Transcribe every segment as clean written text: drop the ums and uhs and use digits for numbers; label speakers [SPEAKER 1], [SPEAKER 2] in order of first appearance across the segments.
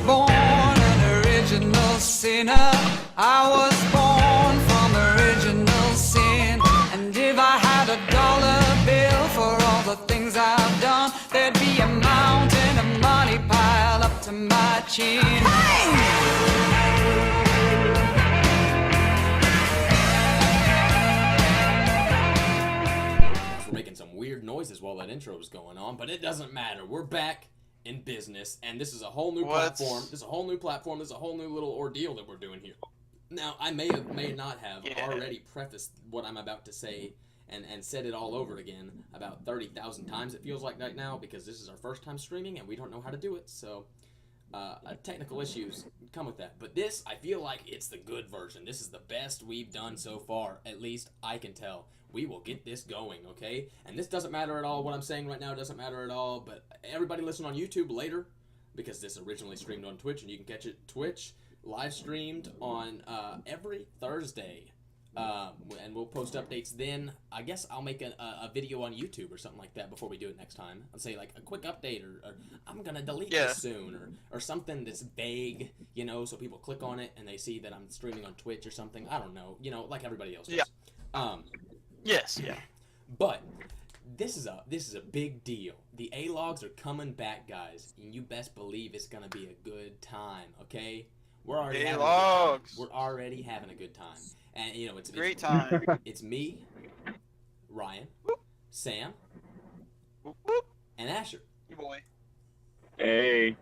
[SPEAKER 1] born an original sinner. I was born from original sin. And if I had $1 bill for all the things I've done, there'd be a mountain of money piled up to my chin.
[SPEAKER 2] We're making some weird noises while that intro was going on, but it doesn't matter. We're back in business, and this is a whole new platform. This is a whole new platform. This is a whole new little ordeal that we're doing here. Now, I may not have already prefaced what I'm about to say and said it all over again about 30,000 times, it feels like right now, because this is our first time streaming and we don't know how to do it, so technical issues come with that. But this, I feel like it's the good version. This is the best we've done so far, at least I can tell. We will get this going, okay? And this doesn't matter at all. What I'm saying right now doesn't matter at all, but everybody listen on YouTube later, because this originally streamed on Twitch, and you can catch it Twitch, live streamed on every Thursday. And we'll post updates then. I guess I'll make a video on YouTube or something like that before we do it next time. I'll say like a quick update, or I'm gonna delete this soon, or something that's vague, you know, so people click on it and they see that I'm streaming on Twitch or something. I don't know, you know, like everybody else does.
[SPEAKER 3] Yes.
[SPEAKER 2] But this is a big deal. The Alogs are coming back, guys, and you best believe it's gonna be a good time. Okay, we're already having a good time. And you know, it's
[SPEAKER 3] great time.
[SPEAKER 2] It's me, Ryan, Sam, and Asher.
[SPEAKER 3] Hey, boy.
[SPEAKER 4] Hey.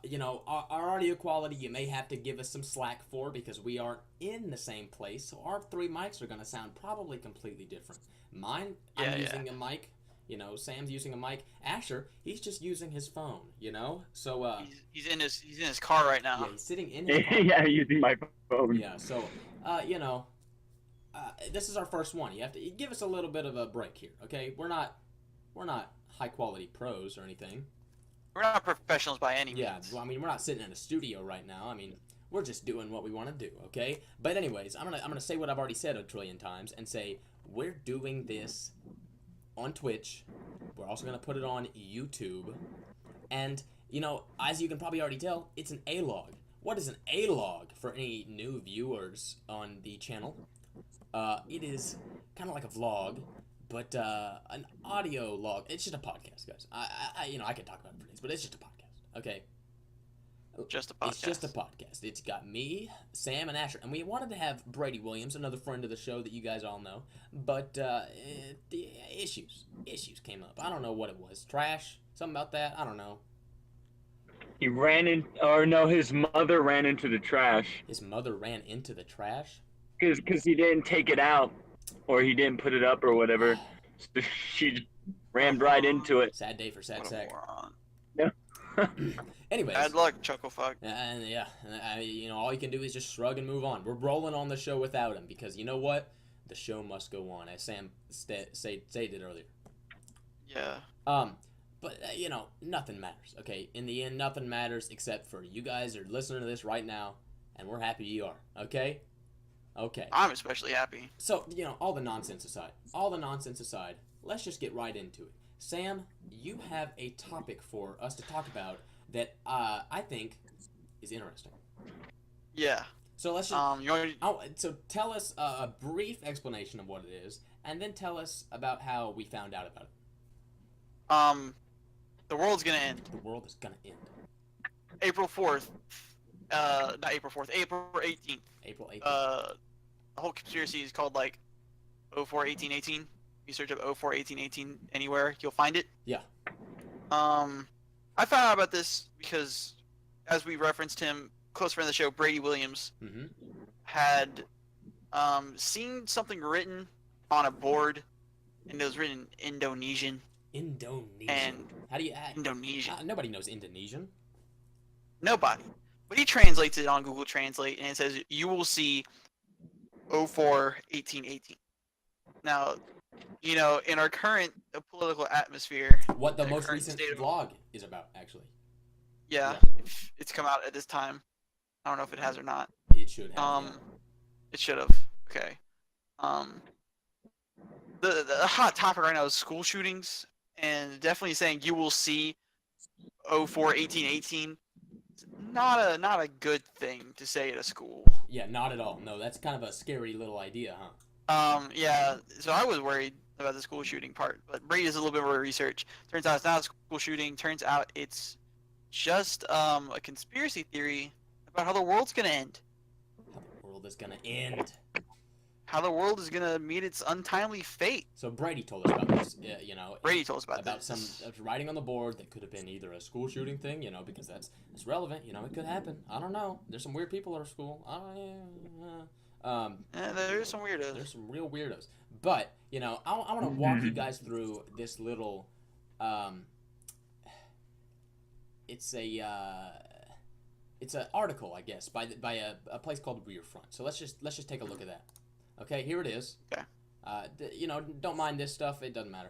[SPEAKER 2] You know, our audio quality, you may have to give us some slack for, because we aren't in the same place, so our 3 mics are gonna sound probably completely different. Mine, I'm using a mic. You know, Sam's using a mic. Asher, he's just using his phone. You know, so
[SPEAKER 3] he's in his car right now.
[SPEAKER 2] Yeah, he's sitting in his car.
[SPEAKER 4] Yeah, using my phone.
[SPEAKER 2] Yeah, so you know. This is our first one. You have to give us a little bit of a break here, okay? We're not high quality pros or anything.
[SPEAKER 3] We're not professionals by any means.
[SPEAKER 2] Yeah, well, I mean, we're not sitting in a studio right now. I mean, we're just doing what we want to do, okay? But anyways, I'm gonna say what I've already said a trillion times and say we're doing this on Twitch. We're also gonna put it on YouTube, and you know, as you can probably already tell, it's an Alog. What is an Alog for any new viewers on the channel? It is kind of like a vlog, but an audio log. It's just a podcast, guys. I can talk about it for days, but it's just a podcast, okay?
[SPEAKER 3] Just a podcast.
[SPEAKER 2] It's just a podcast. It's got me, Sam, and Asher, and we wanted to have Brady Williams, another friend of the show that you guys all know, but the issues came up. I don't know what it was. Trash? Something about that? I don't know.
[SPEAKER 4] He ran in, or no, his mother ran into the trash.
[SPEAKER 2] His mother ran into the trash?
[SPEAKER 4] Because he didn't take it out, or he didn't put it up, or whatever. So she rammed right into it.
[SPEAKER 2] Sad day for Sad Sack.
[SPEAKER 4] Yeah.
[SPEAKER 2] Anyways.
[SPEAKER 3] Bad luck, Chucklefuck.
[SPEAKER 2] And yeah, you know, all you can do is just shrug and move on. We're rolling on the show without him, because you know what? The show must go on, as Sam stated earlier.
[SPEAKER 3] Yeah.
[SPEAKER 2] But you know, nothing matters. Okay, in the end, nothing matters except for you guys are listening to this right now, and we're happy you are. Okay. Okay.
[SPEAKER 3] I'm especially happy.
[SPEAKER 2] So, you know, all the nonsense aside, let's just get right into it. Sam, you have a topic for us to talk about that I think is interesting.
[SPEAKER 3] Yeah.
[SPEAKER 2] So let's just so tell us a brief explanation of what it is, and then tell us about how we found out about it.
[SPEAKER 3] The world's gonna end.
[SPEAKER 2] The world is gonna end.
[SPEAKER 3] April 4th. Not April 4th. April 18th.
[SPEAKER 2] April 18th.
[SPEAKER 3] The whole conspiracy is called like 041818. You search up 041818 anywhere, you'll find it.
[SPEAKER 2] Yeah.
[SPEAKER 3] I found out about this because, as we referenced him, close friend of the show, Brady Williams, had seen something written on a board, and it was written in Indonesian.
[SPEAKER 2] Indonesian.
[SPEAKER 3] And
[SPEAKER 2] how do you
[SPEAKER 3] Indonesian?
[SPEAKER 2] Nobody knows Indonesian.
[SPEAKER 3] Nobody. But he translates it on Google Translate, and it says, you will see 041818. Now, you know, in our current political atmosphere...
[SPEAKER 2] What the most recent vlog is about, actually.
[SPEAKER 3] Yeah, it's come out at this time. I don't know if it has or not.
[SPEAKER 2] It should have.
[SPEAKER 3] It should have. Okay. The hot topic right now is school shootings, and definitely saying you will see 041818 not a good thing to say at a school.
[SPEAKER 2] Yeah, not at all. No, that's kind of a scary little idea, huh?
[SPEAKER 3] Yeah. So I was worried about the school shooting part, but Brady does a little bit more research. Turns out it's not a school shooting. Turns out it's just a conspiracy theory about how the world's gonna end.
[SPEAKER 2] How the world is gonna end.
[SPEAKER 3] How the world is gonna meet its untimely fate.
[SPEAKER 2] So Brady told us about this.
[SPEAKER 3] Brady told us about
[SPEAKER 2] this.
[SPEAKER 3] some
[SPEAKER 2] writing on the board that could have been either a school shooting thing, because that's relevant. It could happen. I don't know. There's some weird people at our school.
[SPEAKER 3] There's some weirdos.
[SPEAKER 2] There's some real weirdos. But I want to walk you guys through this little. It's an article, I guess, by a place called Rearfront. So let's just take a look at that. Okay, here it is.
[SPEAKER 3] Okay.
[SPEAKER 2] Don't mind this stuff. It doesn't matter.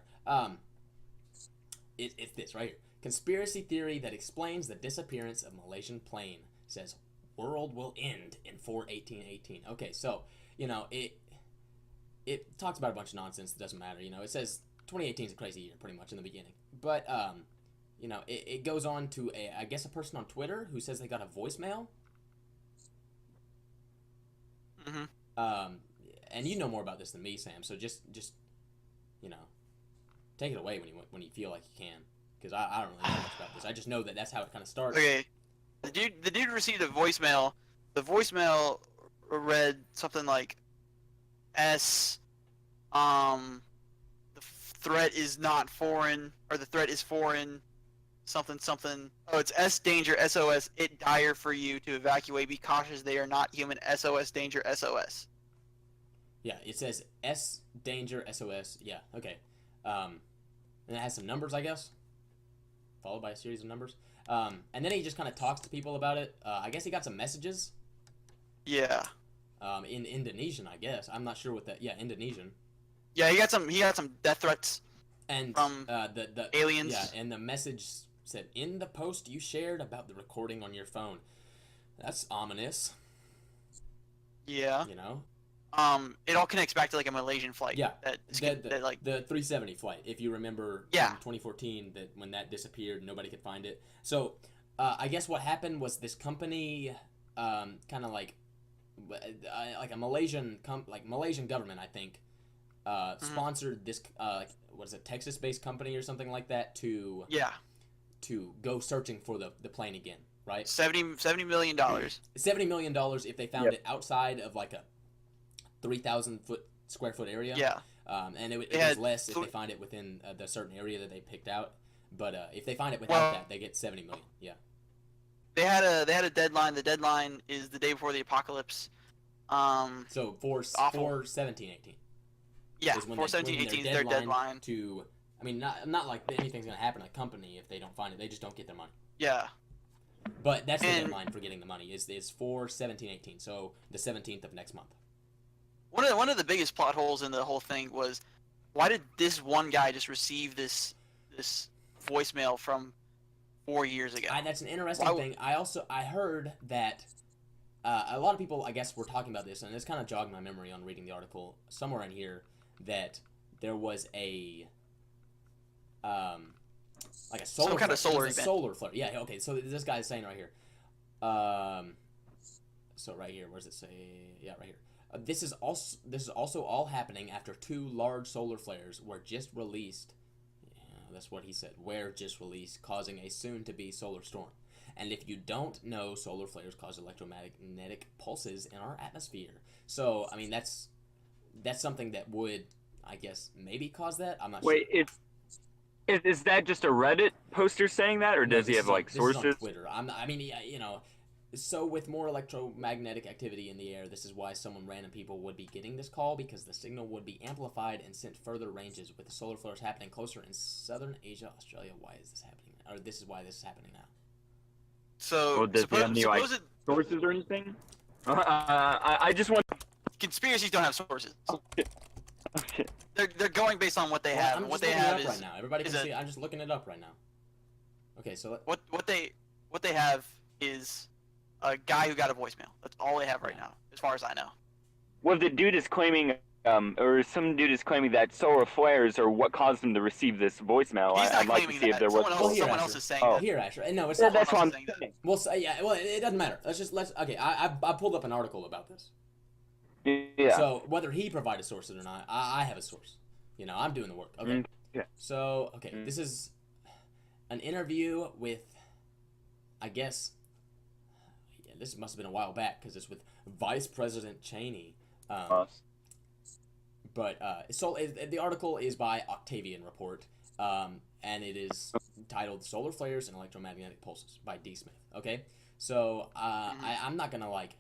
[SPEAKER 2] It's this right here. Conspiracy theory that explains the disappearance of Malaysian plane says world will end in 4/18/18. Okay, so it talks about a bunch of nonsense that doesn't matter. It says 2018 is a crazy year, pretty much in the beginning. But it goes on to I guess a person on Twitter who says they got a voicemail.
[SPEAKER 3] Mm-hmm.
[SPEAKER 2] And you know more about this than me, Sam. So just take it away when you feel like you can, because I don't really know much about this. I just know that that's how it kind of starts.
[SPEAKER 3] Okay, the dude received a voicemail. The voicemail read something like, "S, the threat is not foreign, or the threat is foreign, something something. Oh, it's S danger SOS. It dire for you to evacuate. Be cautious. They are not human. SOS danger SOS."
[SPEAKER 2] Yeah, it says S danger SOS. Yeah, okay. And it has some numbers, I guess, followed by a series of numbers. And then he just kind of talks to people about it. I guess he got some messages.
[SPEAKER 3] Yeah.
[SPEAKER 2] In Indonesian, I guess. I'm not sure what that. Yeah, Indonesian.
[SPEAKER 3] Yeah, he got some death threats.
[SPEAKER 2] And
[SPEAKER 3] from
[SPEAKER 2] the
[SPEAKER 3] aliens.
[SPEAKER 2] Yeah, and the message said, "In the post you shared about the recording on your phone." That's ominous.
[SPEAKER 3] Yeah. It all connects back to like a Malaysian flight.
[SPEAKER 2] Yeah.
[SPEAKER 3] The
[SPEAKER 2] 370 flight, if you remember.
[SPEAKER 3] Yeah.
[SPEAKER 2] In 2014, that when that disappeared, nobody could find it. So, I guess what happened was this company, kind of like a Malaysian government, I think, sponsored this what is it, Texas-based company or something like that to go searching for the plane again, right?
[SPEAKER 3] $70 million.
[SPEAKER 2] $70 million if they found it outside of like a 3,000 square foot area.
[SPEAKER 3] Yeah.
[SPEAKER 2] And it was less if they find it within the certain area that they picked out. But if they find it without that, they get 70 million. Yeah.
[SPEAKER 3] They had a deadline. The deadline is the day before the apocalypse.
[SPEAKER 2] So 4/17/18.
[SPEAKER 3] Yeah, 4/17/18 is their deadline.
[SPEAKER 2] Not like anything's gonna happen to a company if they don't find it. They just don't get their money.
[SPEAKER 3] Yeah.
[SPEAKER 2] But that's the deadline for getting the money is 4/17/18. So the 17th of next month.
[SPEAKER 3] One of the biggest plot holes in the whole thing was, why did this one guy just receive this voicemail from 4 years ago?
[SPEAKER 2] That's an interesting thing. I heard that a lot of people, I guess, were talking about this, and it's kind of jogged my memory on reading the article somewhere in here that there was a like a solar
[SPEAKER 3] some kind of solar event.
[SPEAKER 2] Solar flare. Yeah. Okay. So this guy is saying right here. So right here, where does it say? Yeah, right here. This is also all happening after 2 large solar flares were just released. Yeah, that's what he said. Were just released, causing a soon-to-be solar storm. And if you don't know, solar flares cause electromagnetic pulses in our atmosphere. So, I mean, that's something that would, I guess, maybe cause that. I'm not sure.
[SPEAKER 4] Wait, is that just a Reddit poster saying that, or does he have like sources?
[SPEAKER 2] This is on Twitter. So with more electromagnetic activity in the air, this is why random people would be getting this call, because the signal would be amplified and sent further ranges with the solar flares happening closer in southern Asia, Australia. Why is this happening? Or this is why this is happening now.
[SPEAKER 3] So,
[SPEAKER 4] does he have any sources or anything? I just want.
[SPEAKER 3] Conspiracies don't have sources.
[SPEAKER 4] Oh shit.
[SPEAKER 3] They're going based on what they have.
[SPEAKER 2] I'm
[SPEAKER 3] and what
[SPEAKER 2] just
[SPEAKER 3] they
[SPEAKER 2] looking
[SPEAKER 3] have
[SPEAKER 2] it up
[SPEAKER 3] is
[SPEAKER 2] right now. Everybody can see. I'm just looking it up right now. Okay, so
[SPEAKER 3] what they have is a guy who got a voicemail. That's all they have right now, as far as I know.
[SPEAKER 4] Well, the dude is claiming or some dude is claiming that solar flares are what caused him to receive this voicemail.
[SPEAKER 3] He's not
[SPEAKER 4] I'd like to
[SPEAKER 3] claiming
[SPEAKER 4] see if
[SPEAKER 3] that.
[SPEAKER 4] there was.
[SPEAKER 3] Someone else is saying
[SPEAKER 4] Oh.
[SPEAKER 3] that.
[SPEAKER 2] Here, Asher. No, it's
[SPEAKER 4] Yeah,
[SPEAKER 2] not.
[SPEAKER 4] that's what I'm
[SPEAKER 3] saying
[SPEAKER 4] saying.
[SPEAKER 2] Well, yeah. Well, it doesn't matter. Okay. I pulled up an article about this.
[SPEAKER 4] Yeah.
[SPEAKER 2] So whether he provided sources or not, I have a source. You know, I'm doing the work. Okay.
[SPEAKER 4] Yeah.
[SPEAKER 2] So this is an interview with, I guess, this must have been a while back because it's with Vice President Cheney. But the article is by Octavian Report, and it is titled "Solar Flares and Electromagnetic Pulses" by D. Smith. Okay, so I'm not gonna like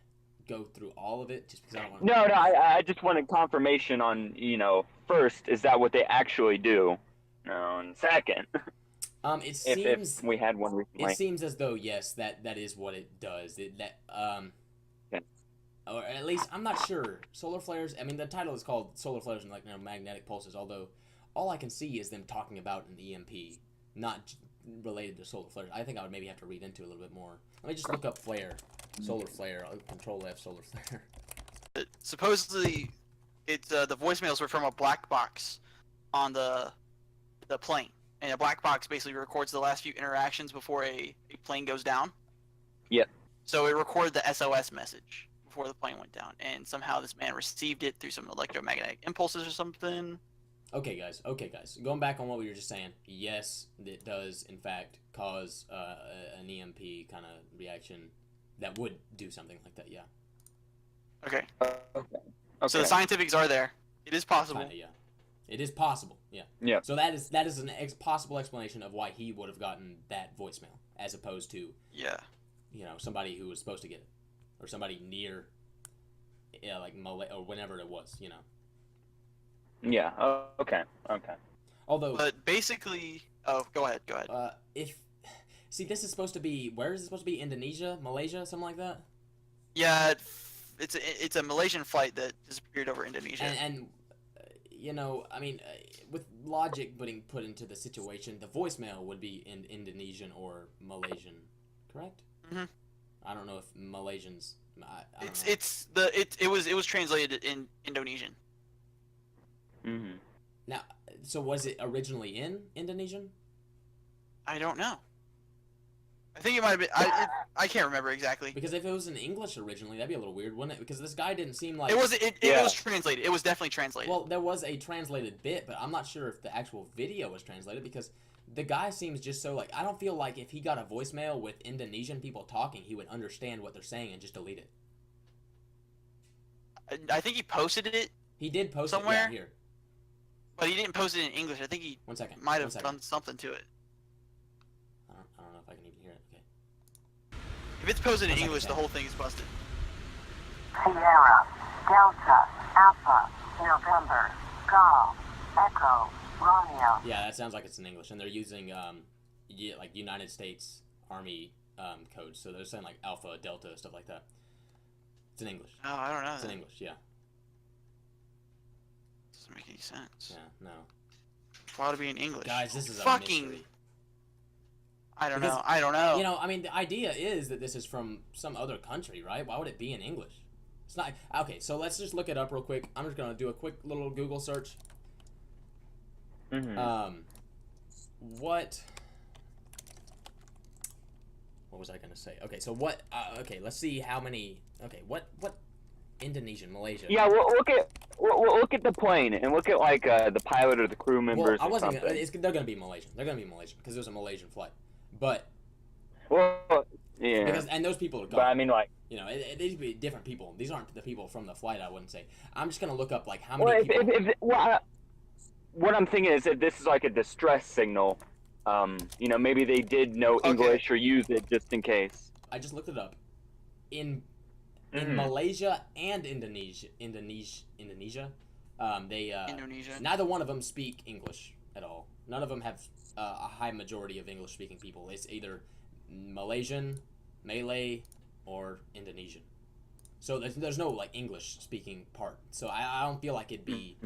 [SPEAKER 2] go through all of it just because I don't want.
[SPEAKER 4] No, I just wanted confirmation on, first, is that what they actually do? No, and second,
[SPEAKER 2] it seems
[SPEAKER 4] if we had one recently.
[SPEAKER 2] It seems as though yes, that is what it does. Or at least I'm not sure. Solar flares. I mean, the title is called "Solar Flares and Electromagnetic Pulses." Although, all I can see is them talking about an EMP, not related to solar flares. I think I would maybe have to read into it a little bit more. Let me just look up flare, solar flare. Control F, solar flare.
[SPEAKER 3] Supposedly, it's the voicemails were from a black box on the plane, and a black box basically records the last few interactions before a plane goes down.
[SPEAKER 4] Yep.
[SPEAKER 3] So it recorded the SOS message before the plane went down, and somehow this man received it through some electromagnetic impulses or something.
[SPEAKER 2] Okay, guys. Going back on what we were just saying, yes, it does in fact cause an EMP kind of reaction that would do something like that. Yeah.
[SPEAKER 3] Okay.
[SPEAKER 4] Okay.
[SPEAKER 3] So the scientifics are there. It is possible.
[SPEAKER 2] Kinda, yeah. It is possible. Yeah.
[SPEAKER 4] Yeah.
[SPEAKER 2] So that is an possible explanation of why he would have gotten that voicemail, as opposed to somebody who was supposed to get it, or somebody near, like Malay or whenever it was.
[SPEAKER 4] Yeah. Okay.
[SPEAKER 2] Although,
[SPEAKER 3] but basically, go ahead.
[SPEAKER 2] this is supposed to be, where is it supposed to be? Indonesia, Malaysia, something like that.
[SPEAKER 3] Yeah, it's a Malaysian flight that disappeared over Indonesia.
[SPEAKER 2] And I mean, with logic being put into the situation, the voicemail would be in Indonesian or Malaysian, correct?
[SPEAKER 3] Mm-hmm.
[SPEAKER 2] I don't know if Malaysians. I don't know.
[SPEAKER 3] It was translated in Indonesian.
[SPEAKER 4] Mm-hmm.
[SPEAKER 2] Now, so was it originally in Indonesian?
[SPEAKER 3] I don't know. I think it might have been. I can't remember exactly.
[SPEAKER 2] Because if it was in English originally, that'd be a little weird, wouldn't it? Because this guy didn't seem like
[SPEAKER 3] it was. It was translated. It was definitely translated.
[SPEAKER 2] Well, there was a translated bit, but I'm not sure if the actual video was translated because the guy seems just so like, I don't feel like if he got a voicemail with Indonesian people talking, he would understand what they're saying and just delete it.
[SPEAKER 3] I think he posted it.
[SPEAKER 2] He did post
[SPEAKER 3] somewhere.
[SPEAKER 2] It, yeah, here.
[SPEAKER 3] But he didn't post it in English. I think he might have done something to it.
[SPEAKER 2] I don't know if I can even hear it. Okay.
[SPEAKER 3] If it's posted in English, the whole thing is busted.
[SPEAKER 5] Sierra, Delta, Alpha, November, Golf, Echo, Romeo.
[SPEAKER 2] Yeah, that sounds like it's in English, and they're using like United States Army codes, so they're saying like Alpha, Delta, stuff like that. It's in English.
[SPEAKER 3] Oh, I don't know.
[SPEAKER 2] It's in English, yeah.
[SPEAKER 3] Doesn't make any sense.
[SPEAKER 2] Yeah, no.
[SPEAKER 3] Why would it be in English?
[SPEAKER 2] Guys, this is
[SPEAKER 3] fucking.
[SPEAKER 2] a mystery.
[SPEAKER 3] I don't know. I don't know.
[SPEAKER 2] I mean, the idea is that this is from some other country, right? Why would it be in English? It's not. Okay, so let's just look it up real quick. I'm just gonna do a quick little Google search.
[SPEAKER 4] Mm-hmm.
[SPEAKER 2] What was I gonna say? Okay, so what? Okay, let's see how many. Okay, what? Indonesian, Malaysia.
[SPEAKER 4] Yeah, we'll look at the plane and look at like the pilot or the crew members.
[SPEAKER 2] Well, I wasn't.
[SPEAKER 4] Something.
[SPEAKER 2] They're gonna be Malaysian. They're gonna be Malaysian because it was a Malaysian flight. But
[SPEAKER 4] yeah.
[SPEAKER 2] And those people are gone.
[SPEAKER 4] But I mean, like,
[SPEAKER 2] these be different people. These aren't the people from the flight. I wouldn't say. I'm just gonna look up like how many people.
[SPEAKER 4] What I'm thinking is if this is like a distress signal, maybe they did know English or use it just in case.
[SPEAKER 2] I just looked it up. In Malaysia and Indonesia, Indonesia, neither one of them speak English at all. None of them have a high majority of English-speaking people. It's either Malaysian, Malay, or Indonesian. So there's no like English-speaking part. So I don't feel like it'd be.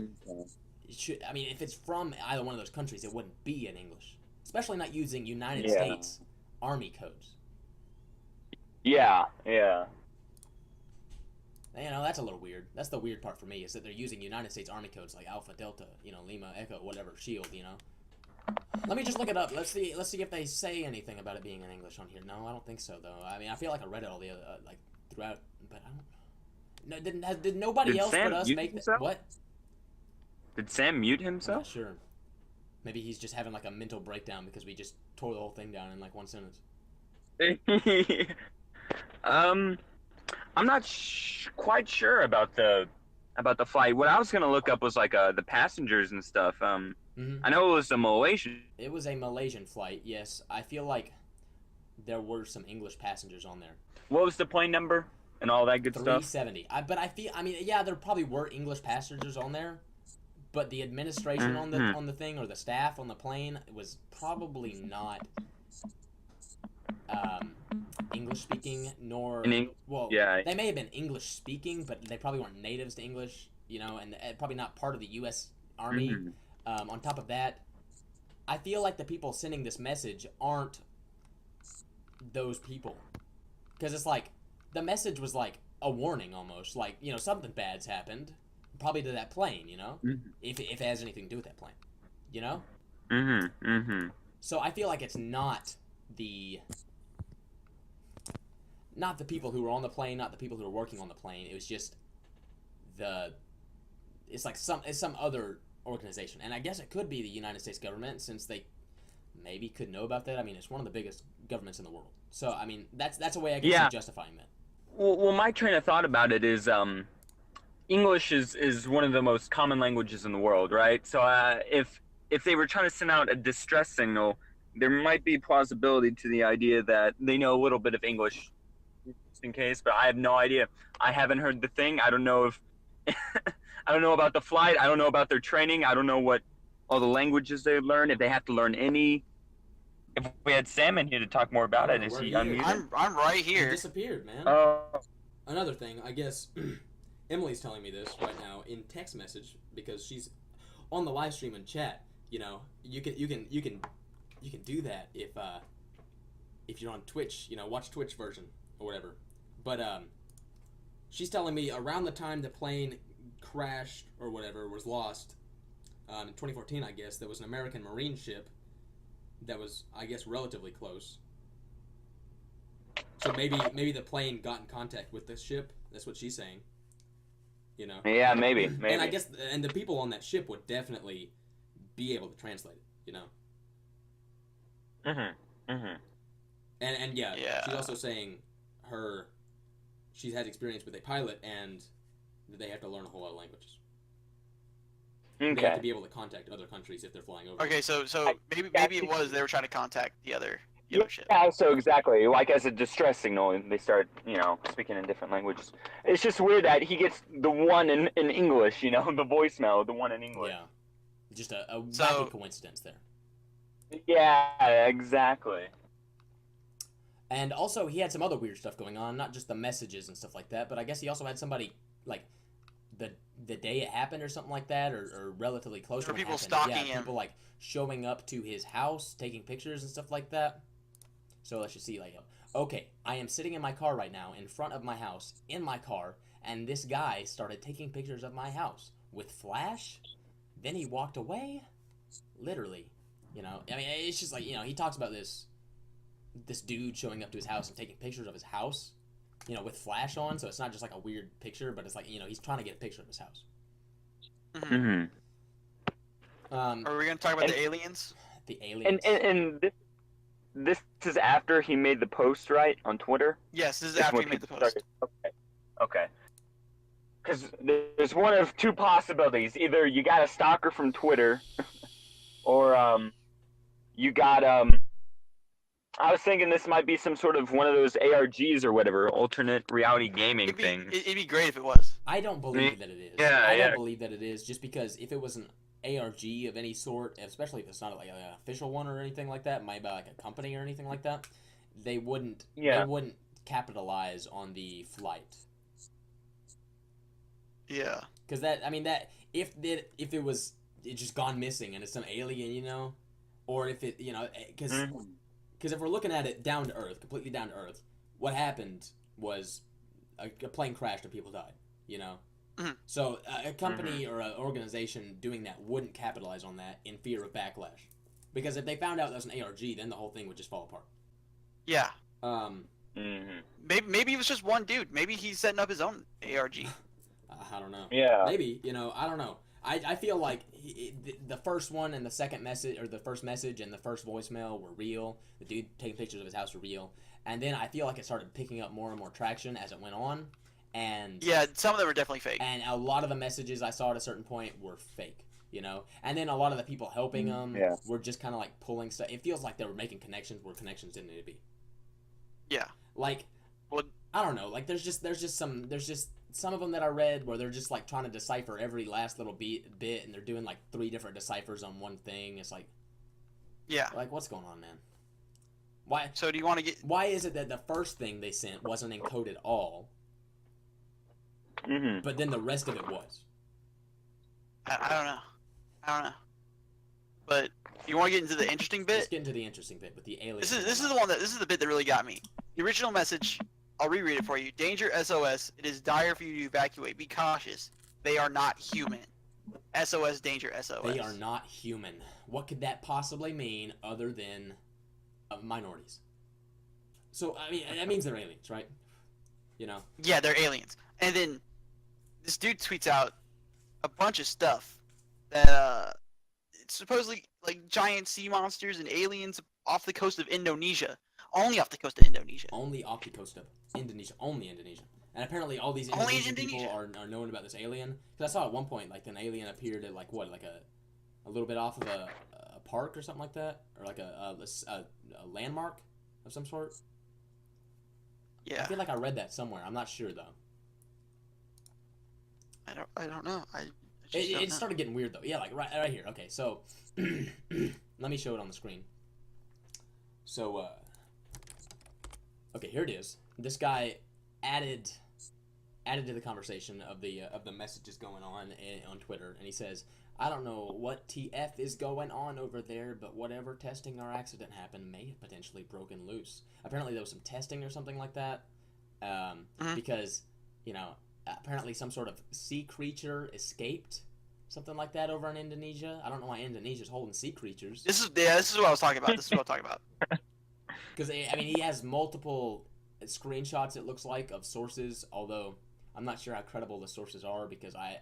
[SPEAKER 2] I mean, if it's from either one of those countries, it wouldn't be in English, especially not using United States Army codes.
[SPEAKER 4] Yeah.
[SPEAKER 2] You know, that's a little weird. That's the weird part for me, is that they're using United States Army codes like Alpha, Delta, you know, Lima, Echo, whatever, Shield, you know. Let me just look it up. Let's see if they say anything about it being in English on here. No, I don't think so, though. I mean, I feel like I read it all the other, like, throughout, but I don't... No, did nobody else but us make that? What?
[SPEAKER 4] Did Sam mute
[SPEAKER 2] I'm
[SPEAKER 4] himself?
[SPEAKER 2] not sure. Maybe he's just having, like, a mental breakdown because we just tore the whole thing down in, like, one sentence.
[SPEAKER 4] I'm not quite sure about the flight. What I was gonna look up was like the passengers and stuff. I know it was a Malaysian.
[SPEAKER 2] It was a Malaysian flight. Yes, I feel like there were some English passengers on there.
[SPEAKER 4] What was the plane number and all that good stuff?
[SPEAKER 2] 370. But I mean, yeah, there probably were English passengers on there, but the administration on the thing, or the staff on the plane, was probably not English speaking, nor they may have been English speaking, but they probably weren't natives to English, you know, and probably not part of the U.S. Army. On top of that, I feel like the people sending this message aren't those people, because it's like the message was like a warning almost, like, you know, something bad's happened, probably to that plane, you know, if it has anything to do with that plane, you know. So I feel like it's not the people who were on the plane, not the people who were working on the plane. It was just it's some other organization, and I guess it could be the United States government, since they maybe could know about that. I mean, it's one of the biggest governments in the world, so I mean that's a way I can see justifying that.
[SPEAKER 4] Well, my train of thought about it is English is one of the most common languages in the world, right? So if they were trying to send out a distress signal, there might be plausibility to the idea that they know a little bit of English, just in case, but I have no idea. I haven't heard the thing. I don't know if I don't know about the flight. I don't know about their training. I don't know what all the languages they learn, if they have to learn any. If we had Sam in here to talk more about it, is he unmuted?
[SPEAKER 3] I'm right here.
[SPEAKER 2] He disappeared, man. Another thing, I guess Emily's telling me this right now in text message, because she's on the live stream and chat. You know, you can do that if you're on Twitch. You know, watch Twitch version or whatever. But she's telling me around the time the plane crashed or whatever, was lost, in 2014, I guess, there was an American Marine ship that was, I guess, relatively close. So maybe the plane got in contact with this ship. That's what she's saying. You know?
[SPEAKER 4] Yeah, maybe.
[SPEAKER 2] And I guess, and the people on that ship would definitely be able to translate it, you know? And yeah, she's also saying she's had experience with a pilot, and they have to learn a whole lot of languages.
[SPEAKER 4] Okay.
[SPEAKER 2] They have to be able to contact other countries if they're flying over.
[SPEAKER 3] Okay, so maybe it was they were trying to contact the other ship.
[SPEAKER 4] Yeah, so exactly. Like as a distress signal, and they start, you know, speaking in different languages. It's just weird that he gets the one in English, you know, the voicemail, the one in English.
[SPEAKER 2] Yeah. Just a wacky coincidence there.
[SPEAKER 4] Yeah, exactly.
[SPEAKER 2] And also, he had some other weird stuff going on, not just the messages and stuff like that, but I guess he also had somebody, like, the day it happened or something like that, or relatively close to when it happened.
[SPEAKER 3] Stalking him.
[SPEAKER 2] People, like, showing up to his house, taking pictures and stuff like that. So let's just see, like, okay, I am sitting in my car right now, in front of my house, in my car, and this guy started taking pictures of my house with flash. Then he walked away, literally, you know. I mean, it's just like, you know, he talks about this dude showing up to his house and taking pictures of his house, you know, with flash on, so it's not just like a weird picture, but it's like, you know, he's trying to get a picture of his house.
[SPEAKER 3] Are we going to talk about the aliens?
[SPEAKER 2] The aliens.
[SPEAKER 4] And this is after he made the post, right, on Twitter?
[SPEAKER 3] Yes, this is after he made the post.
[SPEAKER 4] Okay. Because there's one of two possibilities. Either you got a stalker from Twitter, or you got I was thinking this might be some sort of one of those ARGs or whatever, alternate reality gaming thing.
[SPEAKER 3] It'd be great if it was.
[SPEAKER 2] I don't believe that it is.
[SPEAKER 4] Yeah,
[SPEAKER 2] I don't believe that it is, just because if it was an ARG of any sort, especially if it's not like an official one or anything like that, might be like a company or anything like that, they wouldn't capitalize on the flight.
[SPEAKER 3] Yeah.
[SPEAKER 2] Because if it was just gone missing and it's some alien, you know, or if it, you know, because if we're looking at it down to earth, completely down to earth, what happened was a plane crashed and people died. You know.
[SPEAKER 3] Mhm.
[SPEAKER 2] So a company or an organization doing that wouldn't capitalize on that in fear of backlash, because if they found out that was an ARG, then the whole thing would just fall apart.
[SPEAKER 3] Yeah.
[SPEAKER 4] Mhm.
[SPEAKER 3] Maybe it was just one dude. Maybe he's setting up his own ARG.
[SPEAKER 2] I don't know.
[SPEAKER 4] Yeah.
[SPEAKER 2] Maybe, I don't know. I feel like the first one and the second message, or the first message and the first voicemail were real. The dude taking pictures of his house were real. And then I feel like it started picking up more and more traction as it went on. And
[SPEAKER 3] Yeah, some of them were definitely fake.
[SPEAKER 2] And a lot of the messages I saw at a certain point were fake, And then a lot of the people helping them were just kind of like pulling stuff. It feels like they were making connections where connections didn't need to be.
[SPEAKER 3] Yeah.
[SPEAKER 2] Like,
[SPEAKER 3] well,
[SPEAKER 2] I don't know. Like, there's just some of them that I read where they're just like trying to decipher every last little bit, and they're doing like 3 different deciphers on one thing. It's like,
[SPEAKER 3] yeah.
[SPEAKER 2] Like, what's going on, man? Why?
[SPEAKER 3] So do you want to get?
[SPEAKER 2] Why is it that the first thing they sent wasn't encoded all, but then the rest of it was?
[SPEAKER 3] I don't know. I don't know. But you want to get into the interesting bit?
[SPEAKER 2] Let's get into the interesting bit with the alien.
[SPEAKER 3] This is the bit that really got me. The original message. I'll reread it for you. Danger SOS. It is dire for you to evacuate. Be cautious. They are not human. SOS. Danger SOS.
[SPEAKER 2] They are not human. What could that possibly mean other than minorities? So, I mean, that means they're aliens, right?
[SPEAKER 3] Yeah, they're aliens. And then this dude tweets out a bunch of stuff that it's supposedly like giant sea monsters and aliens off the coast of Indonesia. Only off the coast of Indonesia.
[SPEAKER 2] Only off the coast of Indonesia. Only Indonesia. And apparently all these Indonesian people are knowing about this alien. Because I saw at one point, like, an alien appeared at, like, what, like a little bit off of a park or something like that? Or like a landmark of some sort?
[SPEAKER 3] Yeah.
[SPEAKER 2] I feel like I read that somewhere. I'm not sure, though.
[SPEAKER 3] I don't know.
[SPEAKER 2] It started getting weird, though. Yeah, like, right here. Okay, so, let me show it on the screen. So, okay, here it is. This guy added to the conversation of the messages going on Twitter, and he says, "I don't know what TF is going on over there, but whatever testing or accident happened may have potentially broken loose." Apparently there was some testing or something like that, because apparently some sort of sea creature escaped, something like that, over in Indonesia. I don't know why Indonesia's holding sea creatures.
[SPEAKER 3] This is what I was talking about.
[SPEAKER 2] Because, I mean, he has multiple screenshots, it looks like, of sources, although I'm not sure how credible the sources are, because I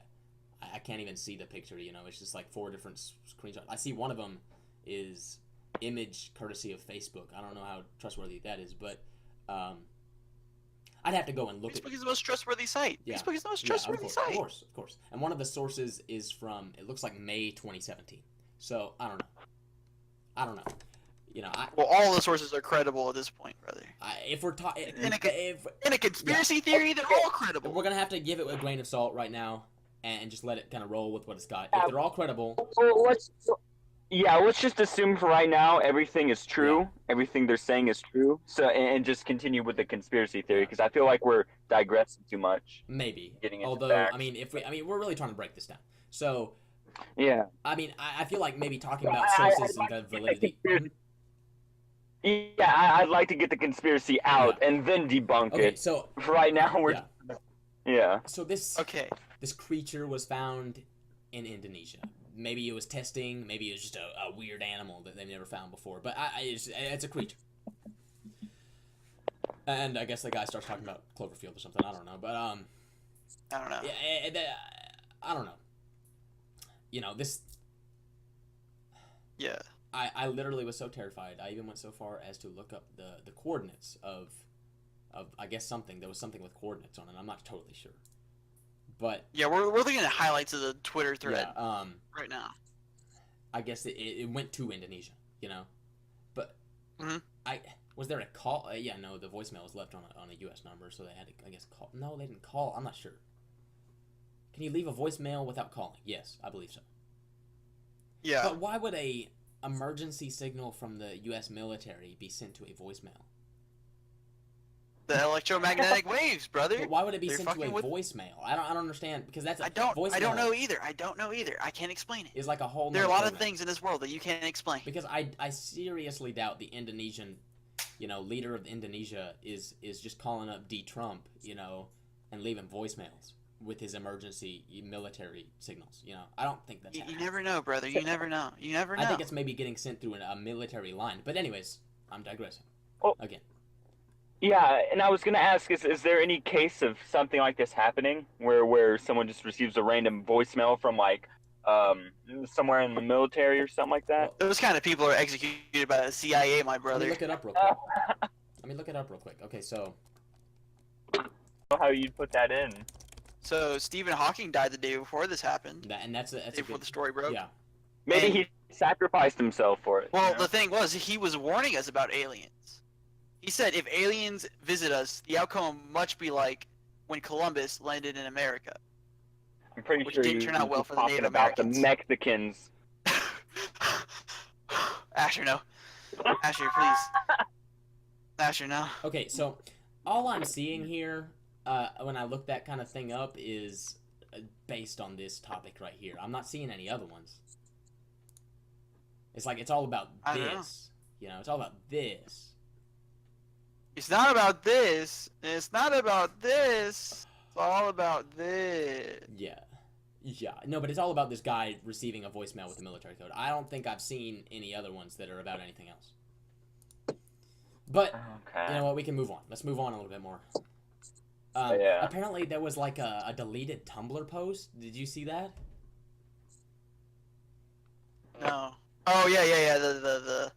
[SPEAKER 2] can't even see the picture, It's just like 4 different screenshots. I see one of them is image courtesy of Facebook. I don't know how trustworthy that is, but I'd have to go and look.
[SPEAKER 3] Facebook is the most trustworthy site.
[SPEAKER 2] Yeah.
[SPEAKER 3] Facebook is the most trustworthy site.
[SPEAKER 2] Of course. And one of the sources is from, it looks like May 2017. So, I don't know. Well,
[SPEAKER 3] all the sources are credible at this point, brother.
[SPEAKER 2] If we're talking
[SPEAKER 3] in a conspiracy theory, they're all credible.
[SPEAKER 2] We're gonna have to give it a grain of salt right now, and just let it kind of roll with what it's got. If they're all credible,
[SPEAKER 4] let's just assume for right now everything is true. Yeah. Everything they're saying is true. So and just continue with the conspiracy theory, because I feel like we're digressing too much.
[SPEAKER 2] Maybe.
[SPEAKER 4] Getting into
[SPEAKER 2] Although,
[SPEAKER 4] facts.
[SPEAKER 2] I mean, we're really trying to break this down. So.
[SPEAKER 4] Yeah.
[SPEAKER 2] I mean, I feel like maybe talking about sources and validity.
[SPEAKER 4] Yeah, I'd like to get the conspiracy out and then debunk it.
[SPEAKER 2] So
[SPEAKER 4] right now we're
[SPEAKER 2] So this creature was found in Indonesia. Maybe it was testing. Maybe it was just a weird animal that they've never found before. But it's a creature. And I guess the guy starts talking about Cloverfield or something. I don't know. But
[SPEAKER 3] I don't know.
[SPEAKER 2] I don't know. This.
[SPEAKER 3] Yeah.
[SPEAKER 2] I literally was so terrified. I even went so far as to look up the coordinates of I guess something. There was something with coordinates on it. I'm not totally sure. But
[SPEAKER 3] yeah, we're looking at highlights of the Twitter thread right now.
[SPEAKER 2] I guess it went to Indonesia, But was there a call? No, the voicemail was left on a U.S. number, so they had to, I guess, call. No, they didn't call. I'm not sure. Can you leave a voicemail without calling? Yes, I believe so.
[SPEAKER 3] Yeah.
[SPEAKER 2] But why would a emergency signal from the U.S. military be sent to a voicemail?
[SPEAKER 3] The electromagnetic waves, brother.
[SPEAKER 2] But why would it be sent to a voicemail? I don't understand, because that's voicemail.
[SPEAKER 3] I don't know either. I can't explain it.
[SPEAKER 2] It's like a whole.
[SPEAKER 3] There are a lot of things in this world that you can't explain.
[SPEAKER 2] Because I seriously doubt the Indonesian, leader of Indonesia is just calling up D. Trump, and leaving voicemails. with his emergency military signals. You know, I don't think that's.
[SPEAKER 3] You never know, brother. You never know. You never know.
[SPEAKER 2] I think it's maybe getting sent through a military line. But anyways, I'm digressing. Again.
[SPEAKER 4] Yeah, and I was gonna ask, is there any case of something like this happening where someone just receives a random voicemail from like somewhere in the military or something like that?
[SPEAKER 3] Those kind of people are executed by the CIA, my brother.
[SPEAKER 2] Let me look it up real quick. Let me look it up real quick. Okay, so.
[SPEAKER 4] I don't know how you'd put that in.
[SPEAKER 3] So Stephen Hawking died the day before this happened.
[SPEAKER 2] That's
[SPEAKER 3] day before the story broke.
[SPEAKER 2] Yeah.
[SPEAKER 4] Maybe he sacrificed himself for it.
[SPEAKER 3] Well,
[SPEAKER 4] you know?
[SPEAKER 3] the thing was, he was warning us about aliens. He said if aliens visit us, the outcome will much be like when Columbus landed in America.
[SPEAKER 4] I'm pretty
[SPEAKER 3] which
[SPEAKER 4] sure
[SPEAKER 3] didn't
[SPEAKER 4] you
[SPEAKER 3] turn out well
[SPEAKER 4] was
[SPEAKER 3] for the
[SPEAKER 4] talking
[SPEAKER 3] Native
[SPEAKER 4] about
[SPEAKER 3] Americans.
[SPEAKER 4] the Mexicans.
[SPEAKER 3] Asher, no. Asher, please. Asher, no.
[SPEAKER 2] Okay, so all I'm seeing here when I look that kind of thing up is based on this topic right here. I'm not seeing any other ones. It's like it's all about
[SPEAKER 3] I don't know.
[SPEAKER 2] this. You know, it's all about this.
[SPEAKER 3] It's not about this. It's not about this. It's all about this.
[SPEAKER 2] Yeah. Yeah. No, but it's all about this guy receiving a voicemail with a military code. I don't think I've seen any other ones that are about anything else. But,
[SPEAKER 4] Okay.
[SPEAKER 2] you know what? We can move on. Let's move on a little bit more.
[SPEAKER 4] Yeah.
[SPEAKER 2] Apparently there was like a deleted Tumblr post. Did you see that?
[SPEAKER 3] No. Oh yeah. The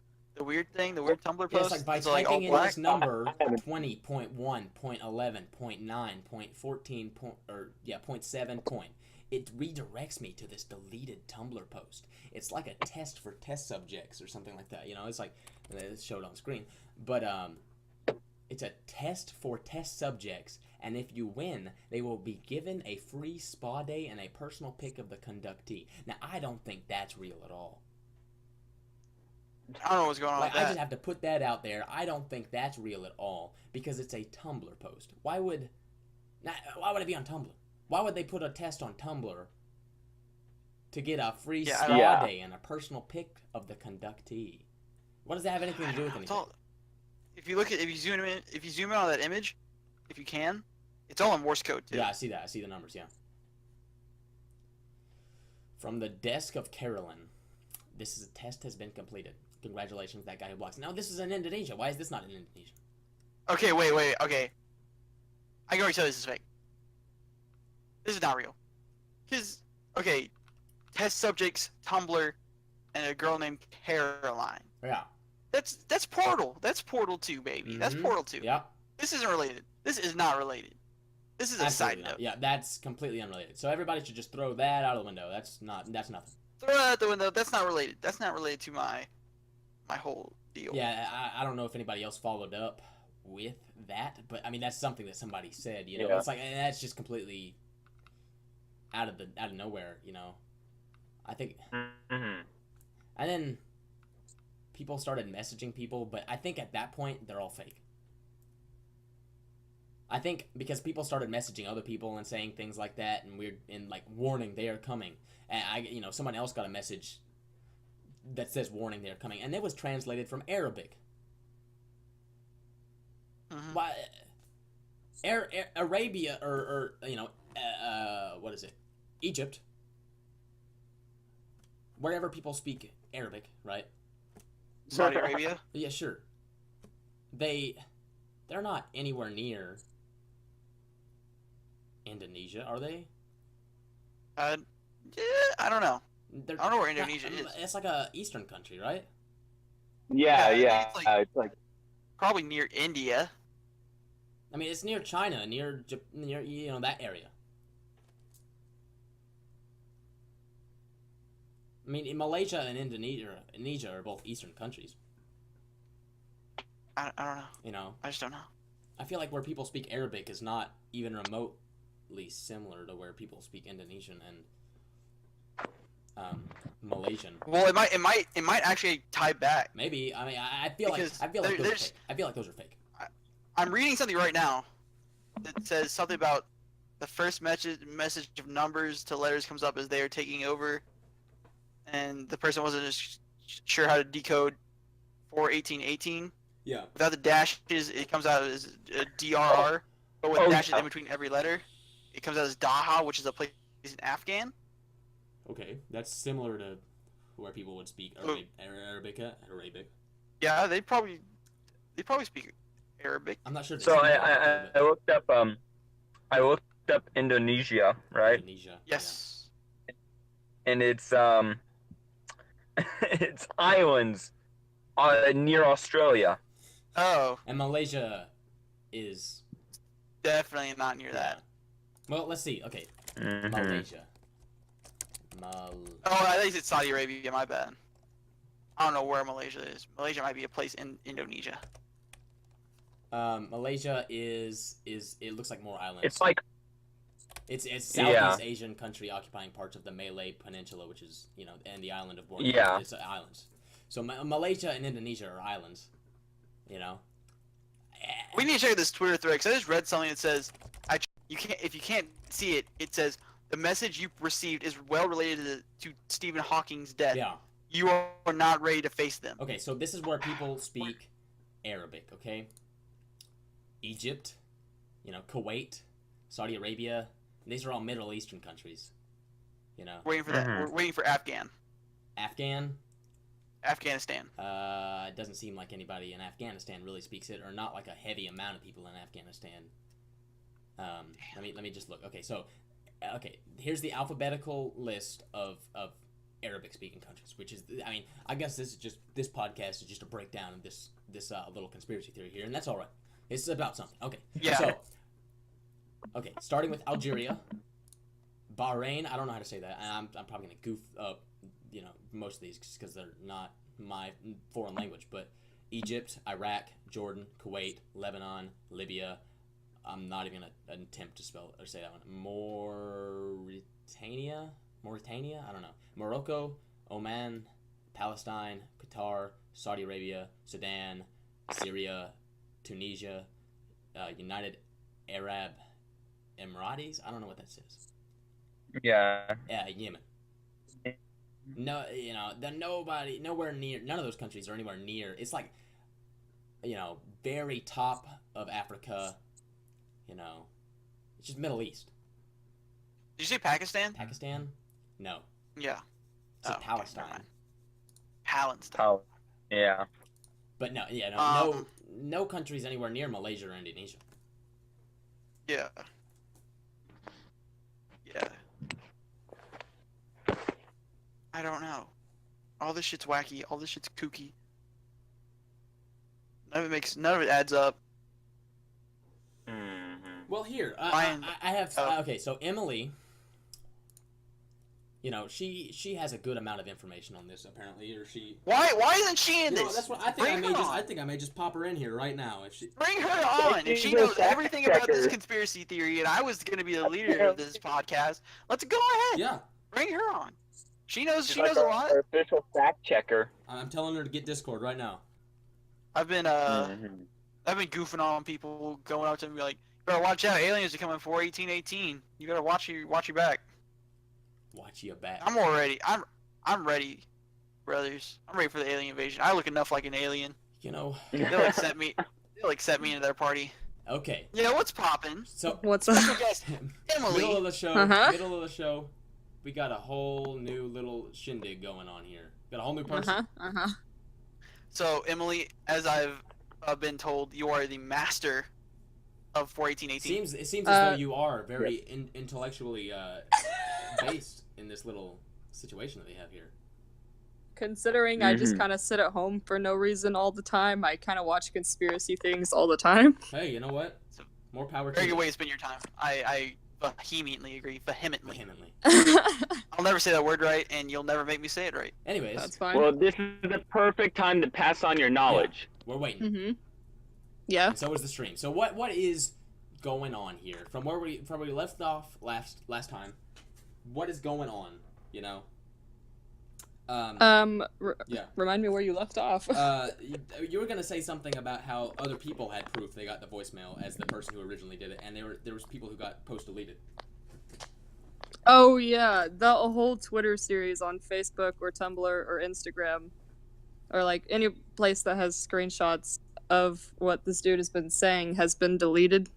[SPEAKER 3] weird thing, the weird Tumblr post.
[SPEAKER 2] Yeah, it's like by
[SPEAKER 3] it's like all
[SPEAKER 2] typing in
[SPEAKER 3] black.
[SPEAKER 2] this number 20.1.11.9.14. It redirects me to this deleted Tumblr post. It's like a test for test subjects or something like that. You know, it's like it's showed on screen, but it's a test for test subjects, and if you win, they will be given a free spa day and a personal pic of the conductee. Now, I don't think that's real at all.
[SPEAKER 3] I don't know what's going on
[SPEAKER 2] Like,
[SPEAKER 3] with
[SPEAKER 2] I
[SPEAKER 3] that.
[SPEAKER 2] just have to put that out there. I don't think that's real at all because it's a Tumblr post. Why would it be on Tumblr? Why would they put a test on Tumblr to get a free spa day and a personal pic of the conductee? What does that have anything to do with anything?
[SPEAKER 3] If you zoom in on that image, if you can, it's all in Morse code too.
[SPEAKER 2] Yeah, I see that. I see the numbers. Yeah. From the desk of Carolyn, this test has been completed. Congratulations, that guy who blocks. Now this is in Indonesia. Why is this not in Indonesia?
[SPEAKER 3] Okay, wait. Okay. I can already tell this is fake. This is not real. Okay, test subjects, Tumblr, and a girl named Caroline.
[SPEAKER 2] Yeah.
[SPEAKER 3] That's Portal. That's Portal 2, baby. That's Portal 2.
[SPEAKER 2] Yeah.
[SPEAKER 3] This isn't related. This is not related. This is a
[SPEAKER 2] Absolutely
[SPEAKER 3] side
[SPEAKER 2] not.
[SPEAKER 3] note.
[SPEAKER 2] Yeah, that's completely unrelated. So everybody should just throw that out of the window. That's nothing.
[SPEAKER 3] Throw that out the window. That's not related. That's not related to my whole deal.
[SPEAKER 2] Yeah, I don't know if anybody else followed up with that, but I mean that's something that somebody said. You know,
[SPEAKER 4] Yeah.
[SPEAKER 2] it's like that's just completely out of nowhere. You know, I think,
[SPEAKER 4] Mm-hmm.
[SPEAKER 2] and then people started messaging people, but I think at that point they're all fake. I think because people started messaging other people and saying things like that and like warning they are coming, and someone else got a message that says warning they are coming, and it was translated from Arabic.
[SPEAKER 3] Mhm.
[SPEAKER 2] Why? Arabia or what is it? Egypt. Wherever people speak Arabic, right?
[SPEAKER 3] Saudi Arabia.
[SPEAKER 2] Yeah, sure. They're not anywhere near Indonesia, are they?
[SPEAKER 3] Yeah, I don't know.
[SPEAKER 2] They're,
[SPEAKER 3] I don't know where Indonesia is.
[SPEAKER 2] It's like a eastern country, right?
[SPEAKER 4] Yeah.
[SPEAKER 3] Yeah,
[SPEAKER 4] It's like
[SPEAKER 3] Probably near India.
[SPEAKER 2] I mean, it's near China, near that area. I mean, in Malaysia and Indonesia are both eastern countries.
[SPEAKER 3] I don't know.
[SPEAKER 2] You know,
[SPEAKER 3] I just don't know.
[SPEAKER 2] I feel like where people speak Arabic is not even remotely similar to where people speak Indonesian and Malaysian.
[SPEAKER 3] Well, it might actually tie back.
[SPEAKER 2] Maybe. I mean, I feel like
[SPEAKER 3] Because
[SPEAKER 2] those are fake. I feel like those are fake.
[SPEAKER 3] I'm reading something right now that says something about the first message of numbers to letters comes up as they are taking over, and the person wasn't just sure how to decode 41818.
[SPEAKER 2] Yeah.
[SPEAKER 3] Without the dashes, it comes out as a DRR, but with dashes in between every letter. it comes out as Daha, which is a place in Afghan.
[SPEAKER 2] Okay, that's similar to where people would speak Arabic at. Arabic.
[SPEAKER 3] Yeah, they probably speak Arabic.
[SPEAKER 2] I'm not sure.
[SPEAKER 4] So I looked up Indonesia, right?
[SPEAKER 2] Indonesia.
[SPEAKER 3] Yes.
[SPEAKER 4] And it's it's islands near Australia.
[SPEAKER 3] Oh,
[SPEAKER 2] And Malaysia is
[SPEAKER 3] definitely not near that.
[SPEAKER 2] Well, let's see. Okay,
[SPEAKER 4] Mhm.
[SPEAKER 2] Malaysia.
[SPEAKER 3] Oh, I think it's Saudi Arabia. My bad. I don't know where Malaysia is. Malaysia might be a place in Indonesia.
[SPEAKER 2] Malaysia is it looks like more islands.
[SPEAKER 4] It's like
[SPEAKER 2] it's Southeast Asian country occupying parts of the Malay Peninsula, which is and the island of Borneo.
[SPEAKER 4] Yeah.
[SPEAKER 2] It's islands. So Malaysia and Indonesia are islands. You know.
[SPEAKER 3] We need to check this Twitter thread because I just read something that says, if you can't see it, it says the message you received is well related to Stephen Hawking's death.
[SPEAKER 2] Yeah.
[SPEAKER 3] You are not ready to face them.
[SPEAKER 2] Okay, so this is where people speak Arabic. Okay. Egypt, Kuwait, Saudi Arabia. These are all Middle Eastern countries.
[SPEAKER 3] Waiting for that. We're waiting for Afghanistan.
[SPEAKER 2] It doesn't seem like anybody in Afghanistan really speaks it, or not like a heavy amount of people in Afghanistan. Let me just look. Okay, here's the alphabetical list of Arabic speaking countries, which is, I guess this podcast is just a breakdown of this little conspiracy theory here, and that's all right. It's about something. Okay.
[SPEAKER 3] Yeah.
[SPEAKER 2] So, starting with Algeria, Bahrain. I don't know how to say that. I'm probably gonna goof up, most of these because they're not my foreign language. But Egypt, Iraq, Jordan, Kuwait, Lebanon, Libya. I'm not even gonna attempt to spell or say that one. Mauritania. I don't know. Morocco, Oman, Palestine, Qatar, Saudi Arabia, Sudan, Syria, Tunisia, United Arab Emirates. I don't know what that says.
[SPEAKER 4] Yeah.
[SPEAKER 2] Yeah, Yemen. No, nowhere near. None of those countries are anywhere near. It's like, very top of Africa. It's just Middle East.
[SPEAKER 3] Did you say Pakistan?
[SPEAKER 2] Pakistan? No.
[SPEAKER 3] Yeah.
[SPEAKER 2] It's Palestine.
[SPEAKER 3] Palestine.
[SPEAKER 4] Yeah.
[SPEAKER 2] But no, no countries anywhere near Malaysia or Indonesia.
[SPEAKER 3] Yeah. Yeah. I don't know. All this shit's wacky. All this shit's kooky. None of it adds up.
[SPEAKER 2] Well, here I have. Okay, so Emily. She has a good amount of information on this apparently, or she.
[SPEAKER 3] Why isn't she in this?
[SPEAKER 2] That's what I think. I think I may just pop her in here right now if she.
[SPEAKER 3] Bring her on. If she knows everything about this conspiracy theory, and I was going to be the leader of this podcast, let's go ahead.
[SPEAKER 2] Yeah.
[SPEAKER 3] Bring her on. She knows
[SPEAKER 4] like
[SPEAKER 3] a lot.
[SPEAKER 4] Our official fact checker.
[SPEAKER 2] I'm telling her to get Discord right now.
[SPEAKER 3] I've been goofing on people, going up to them and be like, "You better watch out! Aliens are coming for 1818. You better watch your back."
[SPEAKER 2] Watch your back.
[SPEAKER 3] I'm all ready. I'm ready, brothers. I'm ready for the alien invasion. I look enough like an alien. They'll accept me. They'll accept me into their party.
[SPEAKER 2] Okay.
[SPEAKER 3] Yeah, what's poppin'?
[SPEAKER 2] So
[SPEAKER 6] what's up?
[SPEAKER 3] Emily.
[SPEAKER 2] Middle of the show. We got a whole new little shindig going on here. Got a whole new person.
[SPEAKER 3] So Emily, as I've been told, you are the master of 1818.
[SPEAKER 2] It seems as though you are very intellectually based in this little situation that we have here.
[SPEAKER 6] Considering I just kind of sit at home for no reason all the time, I kind of watch conspiracy things all the time.
[SPEAKER 2] Hey, you know what? More power to you.
[SPEAKER 3] Very good way to spend your time. I vehemently agree. Vehemently.
[SPEAKER 6] That's
[SPEAKER 3] I'll never say that word right, and you'll never make me say it right.
[SPEAKER 2] Anyways.
[SPEAKER 6] fine.
[SPEAKER 4] Well, this is the perfect time to pass on your knowledge.
[SPEAKER 2] Yeah, we're waiting.
[SPEAKER 6] Yeah.
[SPEAKER 2] And so is the stream. So what is going on here? From where we left off last time, what is going on?
[SPEAKER 6] Remind me where you left off.
[SPEAKER 2] You were gonna say something about how other people had proof they got the voicemail as the person who originally did it, and there was people who got post deleted.
[SPEAKER 6] Oh yeah, the whole Twitter series on Facebook or Tumblr or Instagram, or like any place that has screenshots of what this dude has been saying has been deleted.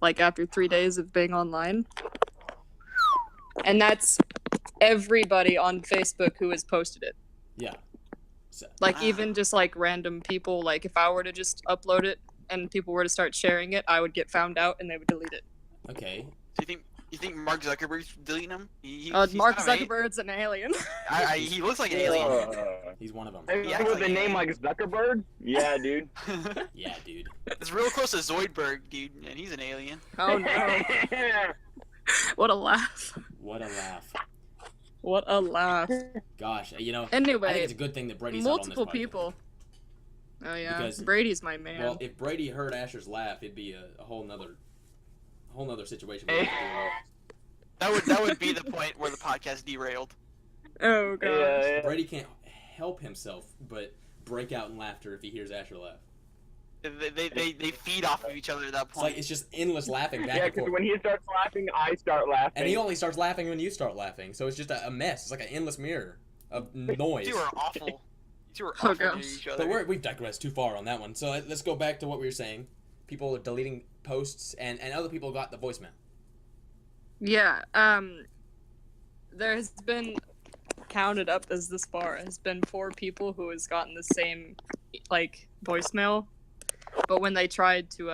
[SPEAKER 6] Like after 3 days of being online. And that's everybody on Facebook who has posted it.
[SPEAKER 2] Yeah. So,
[SPEAKER 6] Like, even just, like, random people. Like, if I were to just upload it and people were to start sharing it, I would get found out and they would delete it.
[SPEAKER 2] okay.
[SPEAKER 3] Do you think Mark Zuckerberg's deleting them?
[SPEAKER 6] Mark Zuckerberg's an alien.
[SPEAKER 3] He looks like an alien.
[SPEAKER 2] He's one of them.
[SPEAKER 3] Yeah,
[SPEAKER 4] With a name like Zuckerberg? Yeah, dude.
[SPEAKER 2] Yeah, dude.
[SPEAKER 3] It's real close to Zoidberg, dude, and he's an alien.
[SPEAKER 6] Oh no. What a laugh.
[SPEAKER 2] What a laugh.
[SPEAKER 6] What a laugh.
[SPEAKER 2] Gosh, I
[SPEAKER 6] Anyway,
[SPEAKER 2] think it's a good thing that Brady's not on this
[SPEAKER 6] multiple
[SPEAKER 2] podcast.
[SPEAKER 6] people. Oh yeah,
[SPEAKER 2] Because-
[SPEAKER 6] Brady's my man.
[SPEAKER 2] Well, if Brady heard Asher's laugh, it'd be a whole nother situation.
[SPEAKER 3] That would be the point where the podcast derailed.
[SPEAKER 6] Oh god.
[SPEAKER 4] Yeah.
[SPEAKER 2] Brady can't help himself but break out in laughter if he hears Asher laugh.
[SPEAKER 3] They feed off of each other at that
[SPEAKER 2] It's
[SPEAKER 3] point.
[SPEAKER 2] like it's just endless laughing back
[SPEAKER 4] Yeah,
[SPEAKER 2] and
[SPEAKER 4] because
[SPEAKER 2] forth.
[SPEAKER 4] when he starts laughing, I start laughing.
[SPEAKER 2] And he only starts laughing when you start laughing, so it's just a mess. It's like an endless mirror of noise.
[SPEAKER 3] You two are awful. You two are
[SPEAKER 6] Oh,
[SPEAKER 3] awful to
[SPEAKER 6] gosh.
[SPEAKER 3] each other.
[SPEAKER 2] But we've digressed too far on that one. So let's go back to what we were saying. People are deleting posts, and other people got the voicemail.
[SPEAKER 6] Yeah, there has been, counted up as this far, has been 4 people who has gotten the same, like, voicemail, but when they tried to,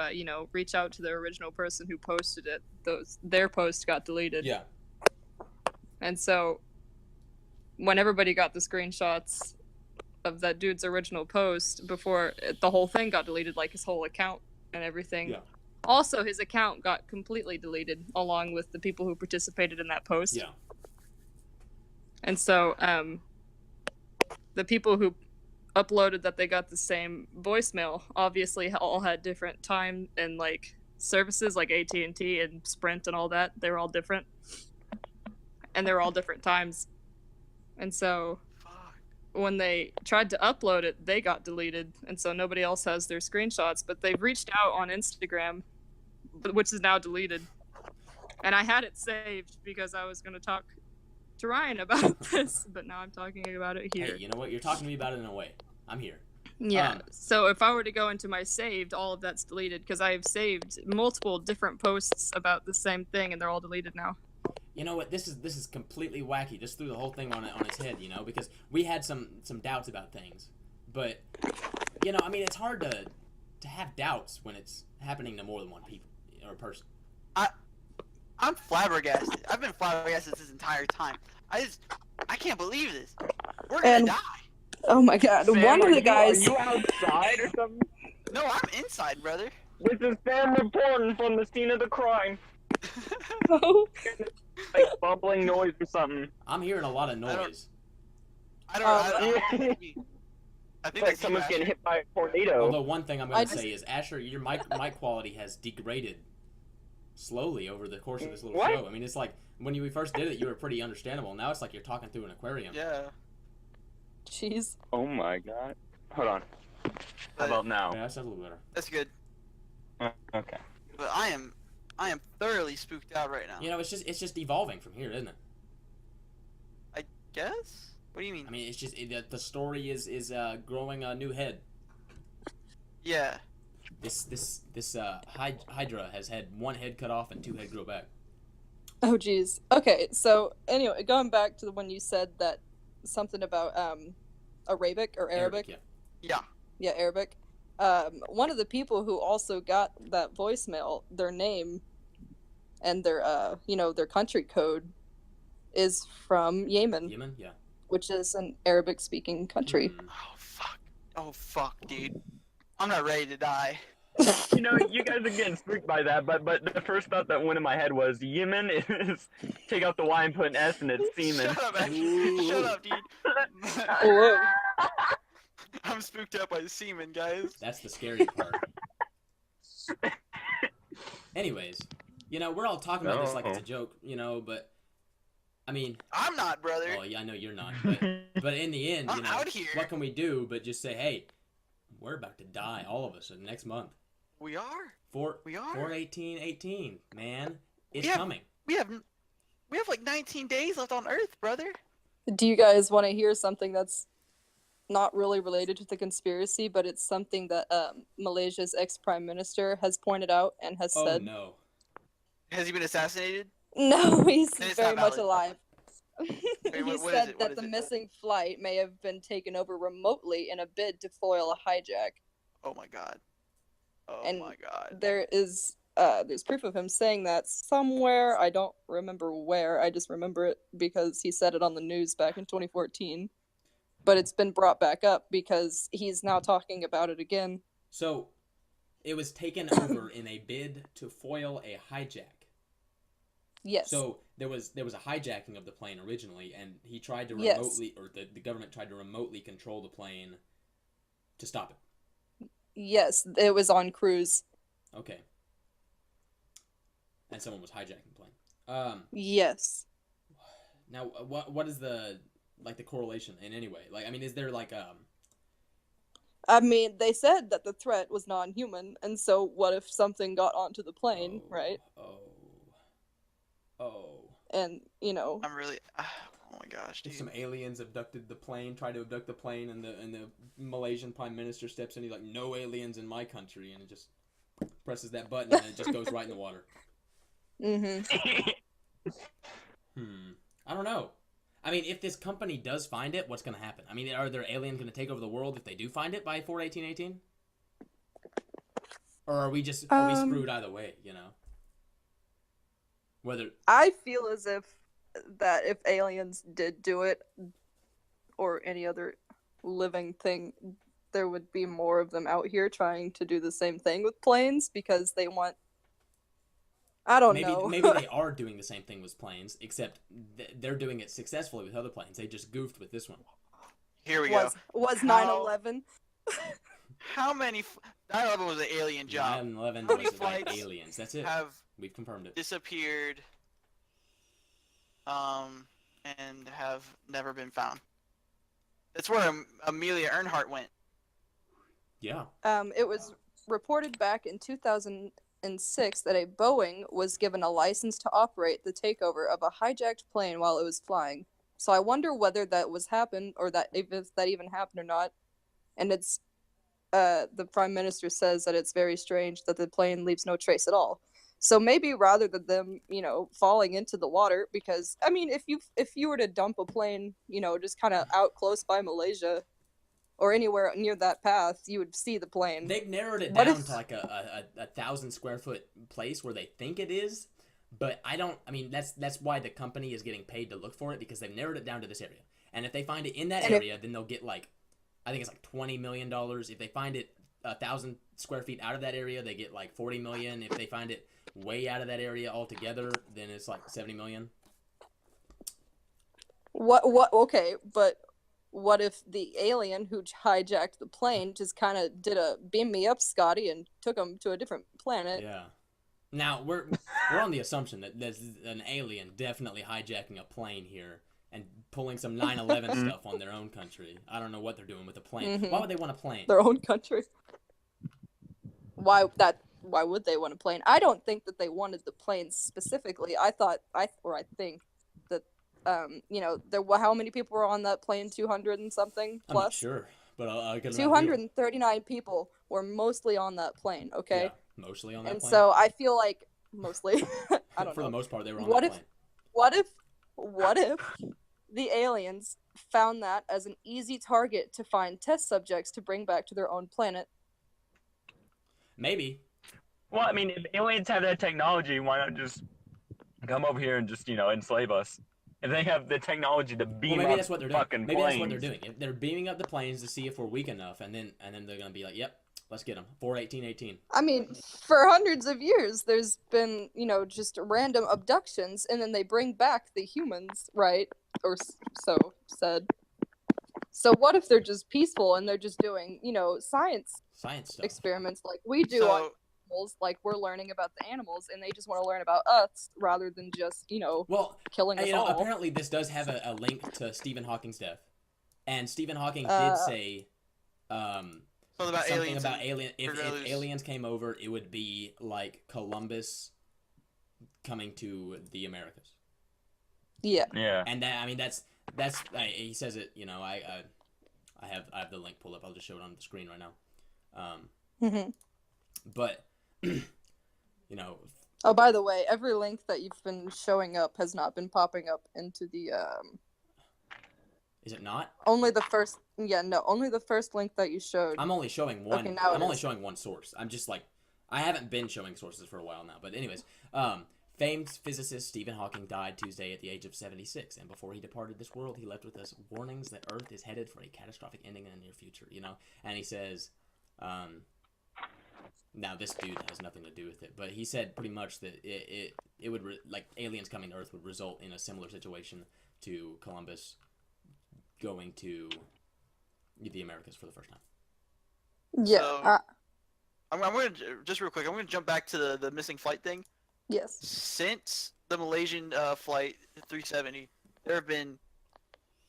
[SPEAKER 6] reach out to the original person who posted it, their post got deleted.
[SPEAKER 2] Yeah.
[SPEAKER 6] And so, when everybody got the screenshots of that dude's original post, before the whole thing got deleted, like his whole account and everything,
[SPEAKER 2] Yeah.
[SPEAKER 6] also his account got completely deleted, along with the people who participated in that post.
[SPEAKER 2] Yeah.
[SPEAKER 6] And so, the people who uploaded that they got the same voicemail obviously all had different time and, like, services, like AT&T and Sprint and all that. They were all different. And they were all different times. And so,
[SPEAKER 3] Fuck.
[SPEAKER 6] when they tried to upload it, they got deleted. And so nobody else has their screenshots. But they've reached out on Instagram, which is now deleted. And I had it saved because I was going to talk to Ryan about this, but now I'm talking about it here.
[SPEAKER 2] Hey, you know what? You're talking to me about it in a way. I'm here.
[SPEAKER 6] Yeah, so if I were to go into my saved, all of that's deleted because I have saved multiple different posts about the same thing and they're all deleted now.
[SPEAKER 2] You know what? This is completely wacky. Just threw the whole thing on its head, because we had some doubts about things. But I mean, it's hard to have doubts when it's happening to more than one people or person.
[SPEAKER 3] I'm flabbergasted. I've been flabbergasted this entire time. I can't believe this. We're gonna
[SPEAKER 7] And-
[SPEAKER 3] die.
[SPEAKER 7] Oh my god,
[SPEAKER 4] Sam,
[SPEAKER 7] one of the
[SPEAKER 4] Are
[SPEAKER 7] guys.
[SPEAKER 4] you outside or something?
[SPEAKER 3] No, I'm inside, brother.
[SPEAKER 4] This is Sam reporting from the scene of the crime.
[SPEAKER 7] Oh,
[SPEAKER 4] Like bubbling noise or something.
[SPEAKER 2] I'm hearing a lot of
[SPEAKER 3] I don't-
[SPEAKER 2] noise.
[SPEAKER 3] I don't. I
[SPEAKER 4] yeah.
[SPEAKER 3] think
[SPEAKER 4] It's like
[SPEAKER 3] that's
[SPEAKER 4] someone's
[SPEAKER 3] you,
[SPEAKER 4] getting
[SPEAKER 3] Asher.
[SPEAKER 4] hit by a tornado.
[SPEAKER 2] Although one thing I'm going
[SPEAKER 6] I
[SPEAKER 2] to
[SPEAKER 6] just-
[SPEAKER 2] say is, Asher, your mic quality has degraded slowly over the course of this little
[SPEAKER 4] What?
[SPEAKER 2] show. I mean, it's like when we first did it, you were pretty understandable. Now it's like you're talking through an aquarium.
[SPEAKER 3] Yeah.
[SPEAKER 6] Jeez.
[SPEAKER 4] Oh my god. Hold on. How about now?
[SPEAKER 2] Yeah, that sounds a little better.
[SPEAKER 3] That's good.
[SPEAKER 4] Okay.
[SPEAKER 3] But I am thoroughly spooked out right now.
[SPEAKER 2] It's just evolving from here, isn't it?
[SPEAKER 3] Guess? What do you mean?
[SPEAKER 2] I mean, it's just the story is growing a new head.
[SPEAKER 3] Yeah.
[SPEAKER 2] This Hydra has had one head cut off and 2 head grow back.
[SPEAKER 6] Oh, geez. Okay, so anyway, going back to when you said that something about Arabic or Arabic.
[SPEAKER 2] yeah.
[SPEAKER 3] Yeah.
[SPEAKER 6] Yeah, Arabic. One of the people who also got that voicemail, their name and their their country code is from Yemen,
[SPEAKER 2] Yemen, yeah.
[SPEAKER 6] which is an Arabic speaking country.
[SPEAKER 2] Mm.
[SPEAKER 3] Oh fuck. Oh fuck, dude. I'm not ready to die.
[SPEAKER 4] You guys are getting spooked by that, but the first thought that went in my head was Yemen is take out the Y and put an S and it's semen.
[SPEAKER 3] Shut up, Asher. Shut up, dude.
[SPEAKER 6] Whoa.
[SPEAKER 3] I'm spooked out by the semen, guys.
[SPEAKER 2] That's the scary part. Anyways, we're all talking about this like it's a joke, but I mean,
[SPEAKER 3] I'm not, brother.
[SPEAKER 2] well, yeah, I know you're not, but in the end,
[SPEAKER 3] I'm out here.
[SPEAKER 2] what can we do but just say, hey, we're about to die, all of us, in the next month.
[SPEAKER 3] We are.
[SPEAKER 2] 4/18/18, man, it's
[SPEAKER 3] Yeah.
[SPEAKER 2] coming.
[SPEAKER 3] We have like 19 days left on Earth, brother.
[SPEAKER 6] Do you guys want to hear something that's not really related to the conspiracy, but it's something that Malaysia's ex-prime minister has pointed out and has
[SPEAKER 2] Oh
[SPEAKER 6] said?
[SPEAKER 2] no.
[SPEAKER 3] Has he been assassinated?
[SPEAKER 7] No, he's
[SPEAKER 3] It's
[SPEAKER 7] very
[SPEAKER 3] not
[SPEAKER 7] much
[SPEAKER 3] valid.
[SPEAKER 7] alive.
[SPEAKER 3] Wait,
[SPEAKER 7] He
[SPEAKER 3] what is
[SPEAKER 7] said
[SPEAKER 3] it? What
[SPEAKER 7] that
[SPEAKER 3] is
[SPEAKER 7] the
[SPEAKER 3] it?
[SPEAKER 7] missing flight may have been taken over remotely in a bid to foil a hijack.
[SPEAKER 3] Oh my god. Oh
[SPEAKER 7] And
[SPEAKER 3] my god.
[SPEAKER 7] there's proof of him saying that somewhere. I don't remember where. I just remember it because he said it on the news back in 2014. But it's been brought back up because he's now talking about it again.
[SPEAKER 2] So, it was taken over in a bid to foil a hijack.
[SPEAKER 7] Yes.
[SPEAKER 2] So there was a hijacking of the plane originally, and he tried to
[SPEAKER 7] Yes.
[SPEAKER 2] remotely, or the government tried to remotely control the plane to stop it.
[SPEAKER 7] Yes, it was on cruise.
[SPEAKER 2] Okay. And someone was hijacking the plane.
[SPEAKER 7] Yes.
[SPEAKER 2] Now, what is the correlation in any way? Like, I mean, is there
[SPEAKER 7] I mean, they said that the threat was non-human, and so what if something got onto the plane, right?
[SPEAKER 2] Oh.
[SPEAKER 7] And,
[SPEAKER 3] I'm really. Oh my gosh,
[SPEAKER 2] If
[SPEAKER 3] dude.
[SPEAKER 2] some aliens abducted the plane, tried to abduct the plane, and the Malaysian prime minister steps in, he's like, "No aliens in my country," and it just presses that button, and it just goes right in the water. I don't know. I mean, if this company does find it, what's going to happen? I mean, are there aliens going to take over the world if they do find it by 4/18/18? Or are we screwed either way, you know? Whether
[SPEAKER 7] I feel as if aliens did do it, or any other living thing, there would be more of them out here trying to do the same thing with planes because they want. I don't know.
[SPEAKER 2] Maybe they are doing the same thing with planes, except they're doing it successfully with other planes. They just goofed with this one.
[SPEAKER 3] Here we go.
[SPEAKER 7] Was 9/11?
[SPEAKER 3] How many? 9/11 was an alien job.
[SPEAKER 2] 9/11
[SPEAKER 3] How many
[SPEAKER 2] was like
[SPEAKER 3] flights
[SPEAKER 2] aliens. That's it. We've confirmed it.
[SPEAKER 3] Disappeared, and have never been found. That's where Amelia Earhart went.
[SPEAKER 2] Yeah.
[SPEAKER 7] It was reported back in 2006 that a Boeing was given a license to operate the takeover of a hijacked plane while it was flying. So I wonder whether that was happened, or that if that even happened or not. And it's the prime minister says that it's very strange that the plane leaves no trace at all. So maybe rather than them, falling into the water, because I mean, if you were to dump a plane, just kind of out close by Malaysia or anywhere near that path, you would see the plane.
[SPEAKER 2] They've narrowed it down to like a 1,000 square foot place where they think it is, but that's why the company is getting paid to look for it, because they've narrowed it down to this area. And if they find it in that area, then they'll get I think it's like $20 million. If they find it 1,000 square feet out of that area, they get like $40 million. If they find it way out of that area altogether, then it's like $70 million.
[SPEAKER 7] Okay, but what if the alien who hijacked the plane just kind of did a beam me up, Scotty, and took him to a different planet?
[SPEAKER 2] Yeah. Now we're on the assumption that there's an alien definitely hijacking a plane here and pulling some 9/11 stuff on their own country. I don't know what they're doing with a plane. Why would they want a plane?
[SPEAKER 7] Their own country. Why would they want a plane? I don't think that they wanted the plane specifically. I think that how many people were on that plane? 200 and something plus.
[SPEAKER 2] I'm not sure, but I get
[SPEAKER 7] 239 people were mostly on that plane. Okay.
[SPEAKER 2] Yeah, mostly on that plane.
[SPEAKER 7] And so I feel like mostly. I don't know.
[SPEAKER 2] For the most part, they were on that plane.
[SPEAKER 7] What if the aliens found that as an easy target to find test subjects to bring back to their own planet?
[SPEAKER 2] Maybe.
[SPEAKER 4] Well, I mean, if aliens have that technology, why not just come over here and just, enslave us? If they have the technology to beam
[SPEAKER 2] maybe
[SPEAKER 4] up
[SPEAKER 2] that's what they're doing.
[SPEAKER 4] fucking
[SPEAKER 2] Maybe
[SPEAKER 4] planes.
[SPEAKER 2] that's what they're doing. If they're beaming up the planes to see if we're weak enough, and then they're gonna be like, "Yep, let's get them." 4/18/18.
[SPEAKER 7] I mean, for hundreds of years, there's been, just random abductions, and then they bring back the humans, right? Or so said. So what if they're just peaceful and they're just doing, science
[SPEAKER 2] stuff,
[SPEAKER 7] experiments like we do on animals, like we're learning about the animals, and they just want to learn about us rather than just, killing us all.
[SPEAKER 2] Apparently this does have a link to Stephen Hawking's death, and Stephen Hawking did say something about aliens. If aliens came over, it would be like Columbus coming to the Americas.
[SPEAKER 7] Yeah.
[SPEAKER 4] Yeah.
[SPEAKER 2] And that's he says it. I have the link pulled up. I'll just show it on the screen right now. But
[SPEAKER 7] Oh, by the way, every link that you've been showing up has not been popping up into the
[SPEAKER 2] Is it not?
[SPEAKER 7] Only the first. Yeah, no, only the first link that you showed.
[SPEAKER 2] I'm only showing one.
[SPEAKER 7] Okay, now
[SPEAKER 2] I'm
[SPEAKER 7] it
[SPEAKER 2] only
[SPEAKER 7] is.
[SPEAKER 2] showing one source. I'm just like, I haven't been showing sources for a while now. But anyways, famed physicist Stephen Hawking died Tuesday at the age of 76, and before he departed this world, he left with us warnings that Earth is headed for a catastrophic ending in the near future. You know, and he says, now this dude has nothing to do with it, but he said pretty much that it would like aliens coming to Earth would result in a similar situation to Columbus going to the Americas for the first time.
[SPEAKER 7] Yeah.
[SPEAKER 3] So, I'm going to, just real quick, I'm going to jump back to the missing flight thing.
[SPEAKER 7] Yes.
[SPEAKER 3] Since the Malaysian flight 370, there have been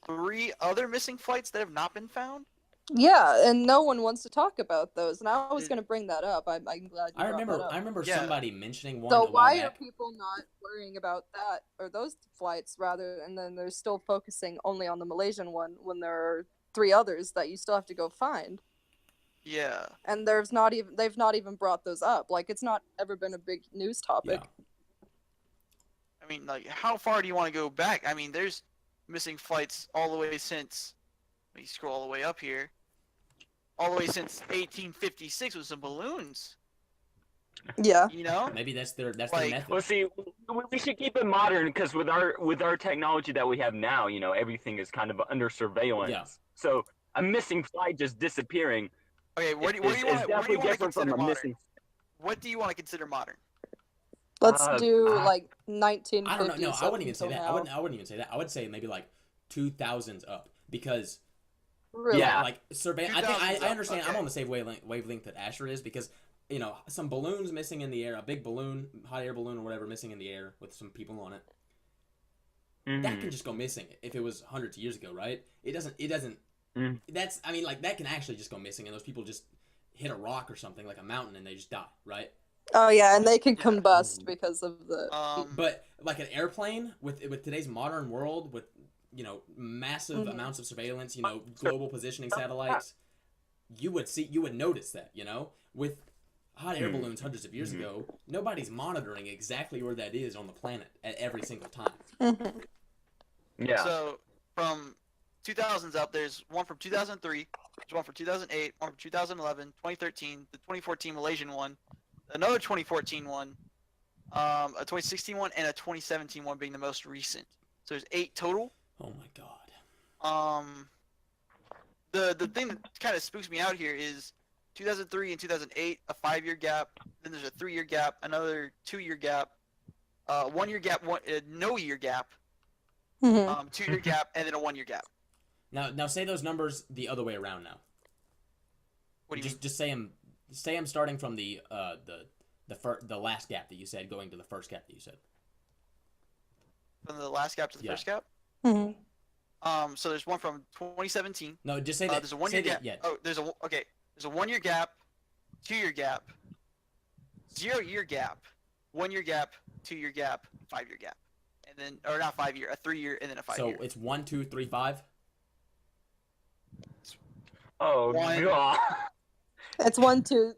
[SPEAKER 3] 3 other missing flights that have not been found.
[SPEAKER 7] Yeah, and no one wants to talk about those, and I was going to bring that up. I'm glad you brought that up.
[SPEAKER 2] I remember
[SPEAKER 3] Yeah.
[SPEAKER 2] somebody mentioning one.
[SPEAKER 7] So
[SPEAKER 2] a while
[SPEAKER 7] why are
[SPEAKER 2] back.
[SPEAKER 7] people not worrying about that or those flights rather, and then they're still focusing only on the Malaysian one when there are 3 others that you still have to go find?
[SPEAKER 3] Yeah.
[SPEAKER 7] And they've not even brought those up. Like, it's not ever been a big news topic.
[SPEAKER 2] Yeah.
[SPEAKER 3] I mean, like, how far do you want to go back? I mean, there's missing flights all the way since. Let me scroll all the way up here. All the way since 1856 with some balloons.
[SPEAKER 7] Yeah.
[SPEAKER 3] You know?
[SPEAKER 2] Maybe that's their
[SPEAKER 3] Like-
[SPEAKER 2] method.
[SPEAKER 4] Well, see, we should keep it modern because with our technology that we have now, you know, everything is kind of under surveillance.
[SPEAKER 2] Yeah.
[SPEAKER 4] So a missing flight just disappearing.
[SPEAKER 3] Okay, what do you
[SPEAKER 4] is
[SPEAKER 3] want to
[SPEAKER 4] definitely different from
[SPEAKER 3] consider
[SPEAKER 4] a
[SPEAKER 3] modern?
[SPEAKER 4] missing.
[SPEAKER 3] What do you want to consider modern?
[SPEAKER 7] Let's do like 1950s.
[SPEAKER 2] I don't know. No, I wouldn't even say
[SPEAKER 7] until
[SPEAKER 2] that.
[SPEAKER 7] now.
[SPEAKER 2] I wouldn't even say that. I would say maybe like 2000s up because
[SPEAKER 7] Really?
[SPEAKER 4] Yeah.
[SPEAKER 2] like survey. I
[SPEAKER 3] 2000s up,
[SPEAKER 2] understand. I'm
[SPEAKER 3] okay.
[SPEAKER 2] on the same wavelength that Asher is because you know some balloons missing in the air, a big balloon, hot air balloon or whatever missing in the air with some people on it. That can just go missing if it was hundreds of years ago, right? It doesn't. That's. I mean, like that can actually just go missing, and those people just hit a rock or something like a mountain and they just die, right?
[SPEAKER 7] Oh yeah, and they can combust because of the.
[SPEAKER 2] But like an airplane with today's modern world with you know massive amounts of surveillance, you know global positioning satellites, you would notice that, you know, with hot air balloons hundreds of years ago, nobody's monitoring exactly where that is on the planet at every single time.
[SPEAKER 4] Yeah.
[SPEAKER 3] So from 2000s up, there's one from 2003, there's one from 2008, one from 2011, 2013, the 2014 Malaysian one, another 2014 one, a 2016 one, and a 2017 one being the most recent. So there's 8 total.
[SPEAKER 2] Oh my god.
[SPEAKER 3] The thing that kind of spooks me out here is 2003 and 2008, a 5-year gap. Then there's a 3-year gap, another 2-year gap, 1-year gap, no year gap, 2-year gap, and then a 1-year gap.
[SPEAKER 2] Now say those numbers the other way around now.
[SPEAKER 3] What do you mean?
[SPEAKER 2] Just say them starting from the last gap that you said going to the first gap that you said.
[SPEAKER 3] From the last gap to the first gap? So there's one from 2017.
[SPEAKER 2] No, just say that.
[SPEAKER 3] There's a 1-year gap.
[SPEAKER 2] Yeah.
[SPEAKER 3] Oh, there's a 1-year gap, 2-year gap, 0-year gap, 1-year gap, 2-year gap, 5-year gap, and then or not 5-year, a 3-year, and then a 5-year.
[SPEAKER 2] So it's 1, 2, 3, 5.
[SPEAKER 4] Oh god.
[SPEAKER 7] It's 1, 2,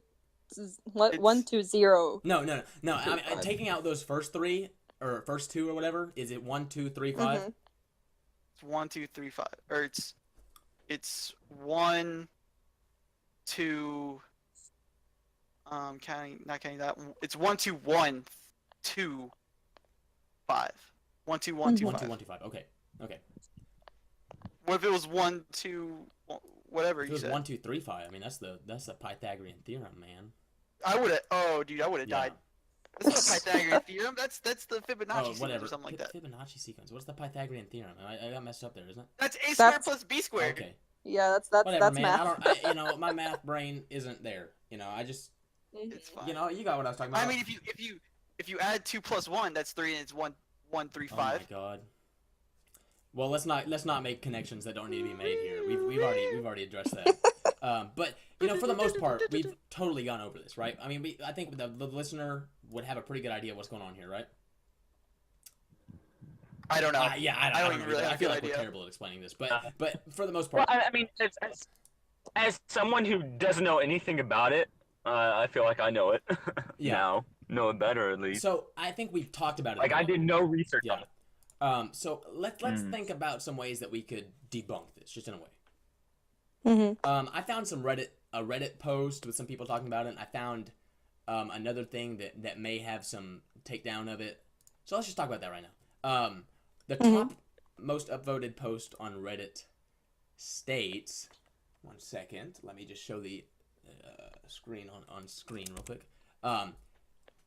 [SPEAKER 7] 1, 2, 0.
[SPEAKER 2] No. I mean, taking out those first 3 or first 2 or whatever, is it 1, 2, 3, 5?
[SPEAKER 3] It's 1, 2, 3, 5, or it's 1, 2. Not counting that. It's 1, 2, 1, 2, 5. 1, 2, 1, 2,
[SPEAKER 2] 1,
[SPEAKER 3] 5.
[SPEAKER 2] 2, 1, 2, 5. Okay.
[SPEAKER 3] What if it was 1, 2, whatever
[SPEAKER 2] If it
[SPEAKER 3] you
[SPEAKER 2] was
[SPEAKER 3] said?
[SPEAKER 2] 1, 2, 3, 5. I mean, that's the Pythagorean theorem, man.
[SPEAKER 3] I would have. Oh, dude, I would have died. That's not a Pythagorean theorem. That's the Fibonacci sequence
[SPEAKER 2] whatever.
[SPEAKER 3] or something like that.
[SPEAKER 2] Fibonacci sequence. What's the Pythagorean theorem? I got messed up there, isn't it?
[SPEAKER 3] That's a squared
[SPEAKER 7] That's-
[SPEAKER 3] plus b squared.
[SPEAKER 2] Okay.
[SPEAKER 7] Yeah,
[SPEAKER 2] Whatever,
[SPEAKER 7] that's
[SPEAKER 2] man.
[SPEAKER 7] math.
[SPEAKER 2] You know, my math brain isn't there. You know, I just,
[SPEAKER 3] It's fine.
[SPEAKER 2] you know, you got what I was talking about.
[SPEAKER 3] I mean, if you add 2 plus 1, that's 3, and it's 1, 3, 5.
[SPEAKER 2] Oh my god. Well, let's not make connections that don't need to be made here. We've already addressed that. But you know, for the most part, we've totally gone over this, right? I mean, I think the listener would have a pretty good idea what's going on here, right?
[SPEAKER 3] I don't know.
[SPEAKER 2] I don't
[SPEAKER 3] even
[SPEAKER 2] know
[SPEAKER 3] really
[SPEAKER 2] either.
[SPEAKER 3] have
[SPEAKER 2] I feel
[SPEAKER 3] a
[SPEAKER 2] like
[SPEAKER 3] good
[SPEAKER 2] we're
[SPEAKER 3] idea.
[SPEAKER 2] terrible at explaining this, but for the most
[SPEAKER 4] Well,
[SPEAKER 2] part,
[SPEAKER 4] I mean, as someone who doesn't know anything about it, I feel like I know it
[SPEAKER 2] Yeah.
[SPEAKER 4] now. know it better at least.
[SPEAKER 2] So I think we've talked about it.
[SPEAKER 4] Like I did no research on it.
[SPEAKER 2] So let's think about some ways that we could debunk this, just in a way. I found a Reddit post with some people talking about it. And I found another thing that may have some takedown of it. So let's just talk about that right now. The top most upvoted post on Reddit states, one second, let me just show the screen on screen real quick.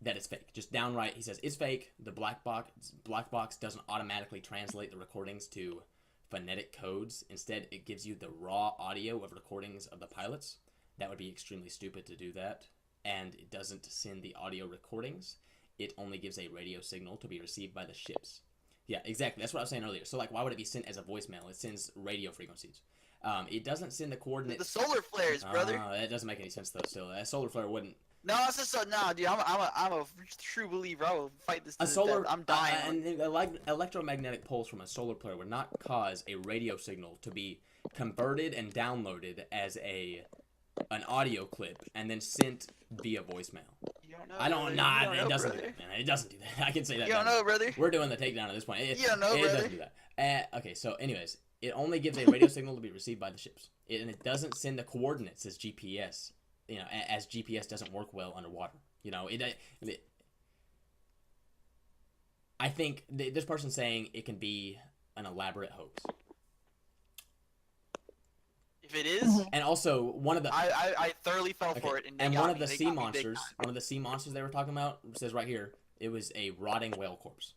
[SPEAKER 2] That it's fake. Just downright, he says it's fake. The black box doesn't automatically translate the recordings to phonetic codes. Instead, it gives you the raw audio of recordings of the pilots. That would be extremely stupid to do that. And it doesn't send the audio recordings. It only gives a radio signal to be received by the ships. Yeah, exactly. That's what I was saying earlier. So, like, why would it be sent as a voicemail? It sends radio frequencies. It doesn't send the coordinates.
[SPEAKER 3] The solar flares, brother.
[SPEAKER 2] That doesn't make any sense though. Still, a solar flare wouldn't.
[SPEAKER 3] No, it's just no, dude. I'm a true believer. I will fight this.
[SPEAKER 2] A solar,
[SPEAKER 3] I'm dying.
[SPEAKER 2] And electromagnetic pulse from a solar flare would not cause a radio signal to be converted and downloaded as an audio clip and then sent via voicemail.
[SPEAKER 3] You don't know.
[SPEAKER 2] I don't. Nah, it doesn't do that, man. It doesn't do that. I can say that.
[SPEAKER 3] You don't know, brother.
[SPEAKER 2] We're doing the takedown at this point.
[SPEAKER 3] You don't know,
[SPEAKER 2] it
[SPEAKER 3] brother.
[SPEAKER 2] doesn't do that. Okay, so anyways, it only gives a radio signal to be received by the ships, and it doesn't send the coordinates as GPS. You know, as GPS doesn't work well underwater. You know, I think this person's saying it can be an elaborate hoax.
[SPEAKER 3] If it is,
[SPEAKER 2] and also one of the
[SPEAKER 3] I thoroughly fell for it,
[SPEAKER 2] and one of the sea monsters they were talking about says right here it was a rotting whale corpse.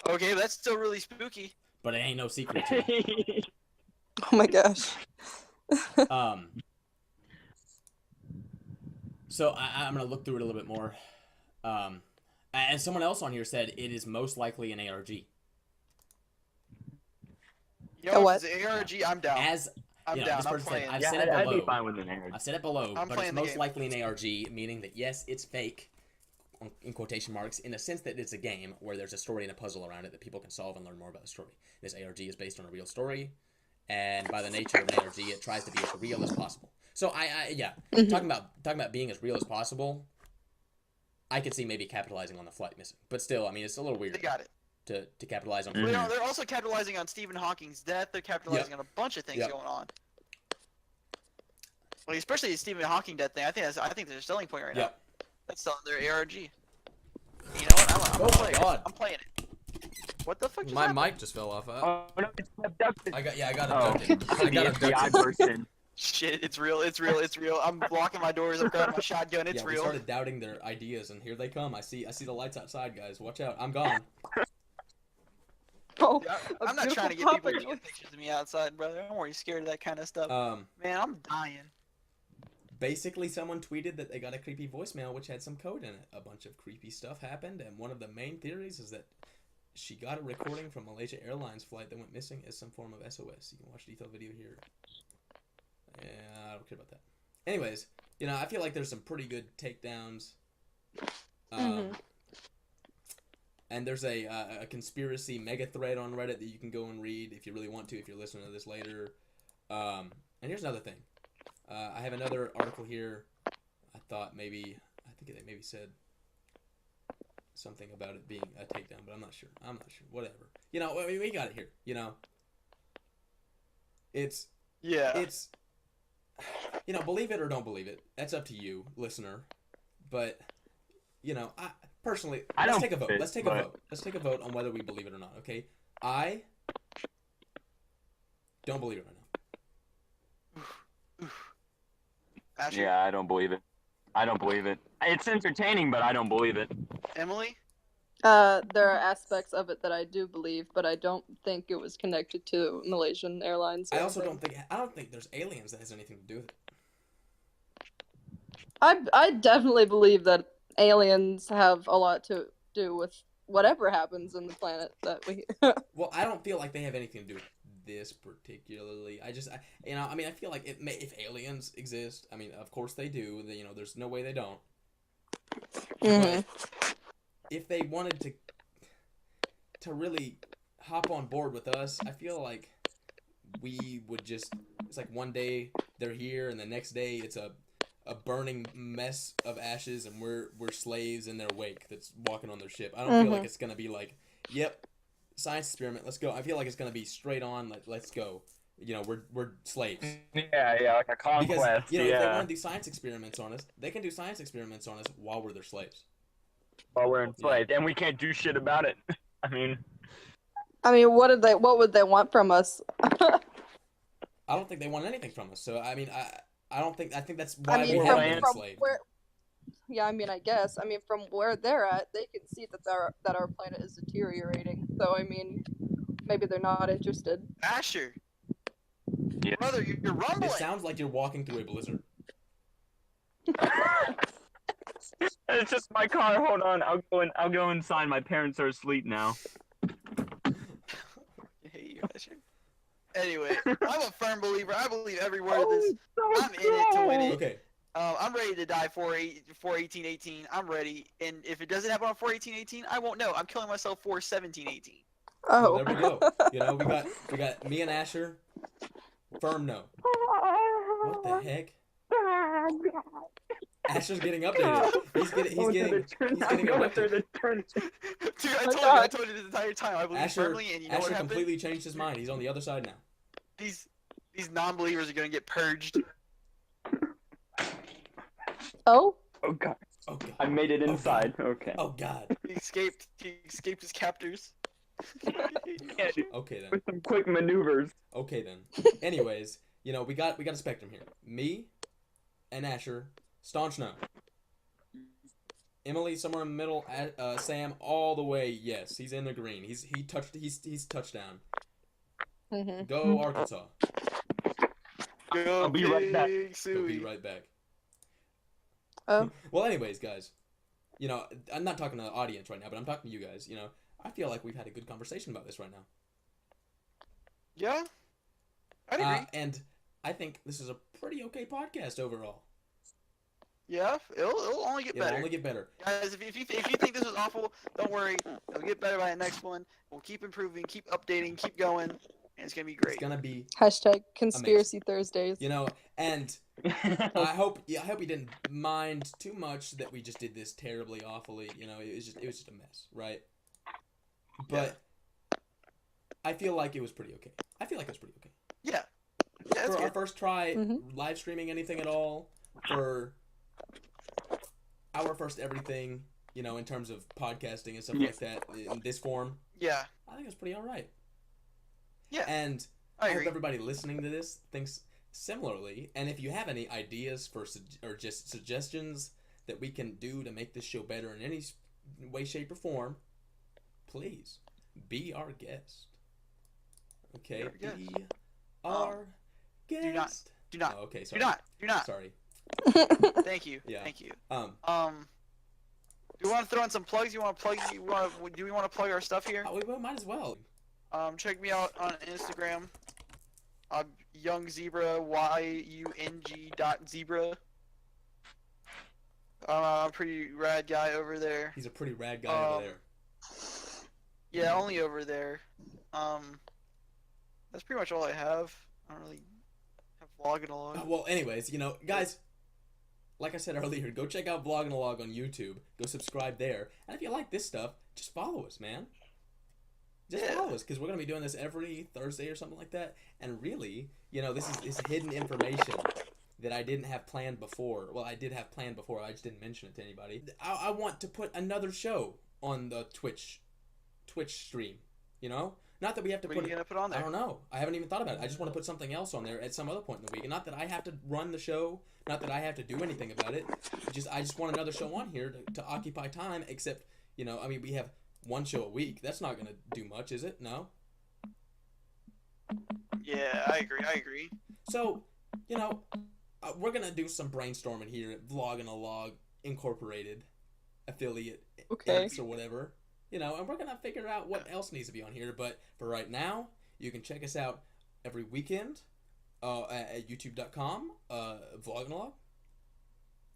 [SPEAKER 3] Okay, that's still really spooky.
[SPEAKER 2] But it ain't no secret.
[SPEAKER 7] Oh my gosh.
[SPEAKER 2] So I'm gonna look through it a little bit more. And someone else on here said it is most likely an ARG.
[SPEAKER 3] Yo, what? If it's ARG, I'm down. I'm down.
[SPEAKER 2] This person said, I've said it below. I'd be fine with an ARG. I've said it below, but it's most likely an ARG, meaning that yes, it's fake, in quotation marks, in the sense that it's a game where there's a story and a puzzle around it that people can solve and learn more about the story. This ARG is based on a real story, and by the nature of an ARG, it tries to be as real as possible. So talking about being as real as possible, I could see maybe capitalizing on the flight missing, but still, I mean, it's a little weird.
[SPEAKER 3] They got it.
[SPEAKER 2] To capitalize on.
[SPEAKER 3] Well, they're also capitalizing on Stephen Hawking's death. They're capitalizing on a bunch of things going on. Like especially the Stephen Hawking death thing. I think that's their selling point right now. That's their ARG. You know what? I'm playing it. I'm playing it. What the fuck just happened?
[SPEAKER 2] Mic just fell off.
[SPEAKER 4] Oh no, it's abducted.
[SPEAKER 2] I got abducted. I got abducted.
[SPEAKER 3] Shit, it's real. I'm blocking my doors. I'm grabbing my shotgun. It's real.
[SPEAKER 2] We started doubting their ideas, and here they come. I see the lights outside, guys. Watch out. I'm gone.
[SPEAKER 7] Oh,
[SPEAKER 3] yeah, I'm not trying to get people to get pictures of me outside, brother. I'm already scared of that kind of stuff. Man, I'm dying.
[SPEAKER 2] Basically, someone tweeted that they got a creepy voicemail which had some code in it. A bunch of creepy stuff happened, and one of the main theories is that she got a recording from Malaysia Airlines flight that went missing as some form of SOS. You can watch the detailed video here. Yeah, I don't care about that. Anyways, you know, I feel like there's some pretty good takedowns. And there's a conspiracy mega thread on Reddit that you can go and read if you really want to, if you're listening to this later. And here's another thing. I have another article here. I think they maybe said something about it being a takedown, but I'm not sure. Whatever. You know, we got it here. You know, it's you know, believe it or don't believe it. That's up to you, listener. But you know, personally, let's take a vote. Let's take a vote on whether we believe it or not. Okay, I don't believe it right now.
[SPEAKER 4] Yeah, I don't believe it. It's entertaining, but I don't believe it.
[SPEAKER 3] Emily?
[SPEAKER 7] There are aspects of it that I do believe, but I don't think it was connected to Malaysian Airlines.
[SPEAKER 2] I don't think there's aliens that has anything to do with it.
[SPEAKER 7] I definitely believe that aliens have a lot to do with whatever happens in the planet that we.
[SPEAKER 2] Well, I don't feel like they have anything to do with this particularly. I feel like if aliens exist, I mean, of course they do. You know, there's no way they don't. But if they wanted to really hop on board with us, I feel like we would just. It's like one day they're here, and the next day it's a a burning mess of ashes, and we're slaves in their wake that's walking on their ship. I don't feel like it's gonna be like, yep, science experiment, let's go. I feel like it's gonna be straight on, like, let's go. You know, we're slaves.
[SPEAKER 4] Yeah, like a conquest.
[SPEAKER 2] Because, you know, if they want to do science experiments on us, they can do science experiments on us while we're their slaves.
[SPEAKER 4] While we're enslaved, and we can't do shit about it. I mean,
[SPEAKER 7] what would they want from us?
[SPEAKER 2] I don't think they want anything from us. So I mean, I think that's why we have been enslaved.
[SPEAKER 7] Yeah, I mean, I guess. I mean, from where they're at, they can see that our planet is deteriorating. So I mean, maybe they're not interested.
[SPEAKER 3] Asher.
[SPEAKER 4] Yeah.
[SPEAKER 3] Brother, you're rumbling.
[SPEAKER 2] It sounds like you're walking through a blizzard.
[SPEAKER 4] It's just my car. Hold on, I'll go inside. My parents are asleep now.
[SPEAKER 3] I hate you, Asher. Anyway, I'm a firm believer. I believe every word of this. I'm in it to win it.
[SPEAKER 2] Okay.
[SPEAKER 3] I'm ready to die for 1818. I'm ready, and if it doesn't happen on 1818, I won't know. I'm killing myself for 1718.
[SPEAKER 7] Oh.
[SPEAKER 2] Well, there we go. You know, we got me and Asher. Firm no. What the heck? Asher's getting updated. He's getting updated.
[SPEAKER 3] Dude, I told you this entire time. I believe firmly, and you know what happened?
[SPEAKER 2] Asher completely changed his mind. He's on the other side now.
[SPEAKER 3] These non-believers are gonna get purged.
[SPEAKER 7] Oh.
[SPEAKER 4] Oh god.
[SPEAKER 2] Oh god.
[SPEAKER 4] I made it inside. Okay.
[SPEAKER 2] Oh god.
[SPEAKER 3] He escaped his captors.
[SPEAKER 4] Yeah, dude,
[SPEAKER 2] Okay then.
[SPEAKER 4] with some quick maneuvers.
[SPEAKER 2] Okay then. Anyways, you know, we got a spectrum here. Me and Asher, staunch no. Emily somewhere in the middle. Sam all the way yes. He's in the green. He's touchdown. Go Arkansas.
[SPEAKER 3] I'll
[SPEAKER 4] be right back.
[SPEAKER 2] He'll be right back.
[SPEAKER 7] Oh.
[SPEAKER 2] Well, anyways, guys, you know, I'm not talking to the audience right now, but I'm talking to you guys. You know, I feel like we've had a good conversation about this right now.
[SPEAKER 3] Yeah, I'd agree.
[SPEAKER 2] And I think this is a pretty okay podcast overall.
[SPEAKER 3] Yeah, it'll only get better.
[SPEAKER 2] It'll only get better.
[SPEAKER 3] Guys, if you think this was awful, don't worry. It'll get better by the next one. We'll keep improving, keep updating, keep going, and it's gonna be great.
[SPEAKER 2] It's gonna be
[SPEAKER 7] #Conspiracy Thursdays.
[SPEAKER 2] You know, and I hope you didn't mind too much that we just did this terribly, awfully. You know, it was just a mess, right? But I feel like it was pretty okay.
[SPEAKER 3] Yeah,
[SPEAKER 2] for our first try live streaming anything at all, for our first everything, you know, in terms of podcasting and stuff like that in this form.
[SPEAKER 3] Yeah,
[SPEAKER 2] I think it's pretty all right.
[SPEAKER 3] Yeah,
[SPEAKER 2] and
[SPEAKER 3] I
[SPEAKER 2] I hope
[SPEAKER 3] agree.
[SPEAKER 2] everybody listening to this thinks similarly. And if you have any ideas for or just suggestions that we can do to make this show better in any way, shape, or form, please be our guest. Okay, be our guest.
[SPEAKER 3] Do not.
[SPEAKER 2] Oh, okay, sorry.
[SPEAKER 3] Do not.
[SPEAKER 2] Sorry.
[SPEAKER 3] Thank you.
[SPEAKER 2] Yeah.
[SPEAKER 3] Thank you.
[SPEAKER 2] Um.
[SPEAKER 3] Do we want to throw in some plugs? Do we want to plug our stuff here?
[SPEAKER 2] We might as well.
[SPEAKER 3] Check me out on Instagram. Young Zebra, YUNG.zebra. I'm a pretty rad guy over there.
[SPEAKER 2] He's a pretty rad guy over there.
[SPEAKER 3] Yeah, only over there. That's pretty much all I have. I don't really have vlogging along.
[SPEAKER 2] Well, anyways, you know, guys, like I said earlier, go check out Vlogging Alog on YouTube. Go subscribe there. And if you like this stuff, just follow us, man. Just follow us, because we're going to be doing this every Thursday or something like that. And really, you know, this is hidden information that I didn't have planned before. Well, I did have planned before. I just didn't mention it to anybody. I want to put another show on the Twitch stream, you know? Not that we have to
[SPEAKER 3] What are you gonna put on there?
[SPEAKER 2] I don't know. I haven't even thought about it. I just want to put something else on there at some other point in the week. And not that I have to run the show. Not that I have to do anything about it. I just want another show on here to occupy time. Except, you know, I mean, we have one show a week. That's not going to do much, is it? No?
[SPEAKER 3] Yeah, I agree.
[SPEAKER 2] So, you know, we're going to do some brainstorming here at Vlogging Alog Incorporated affiliate X or whatever. You know, and we're going to figure out what else needs to be on here. But for right now, you can check us out every weekend at youtube.com, Vlogging Alog.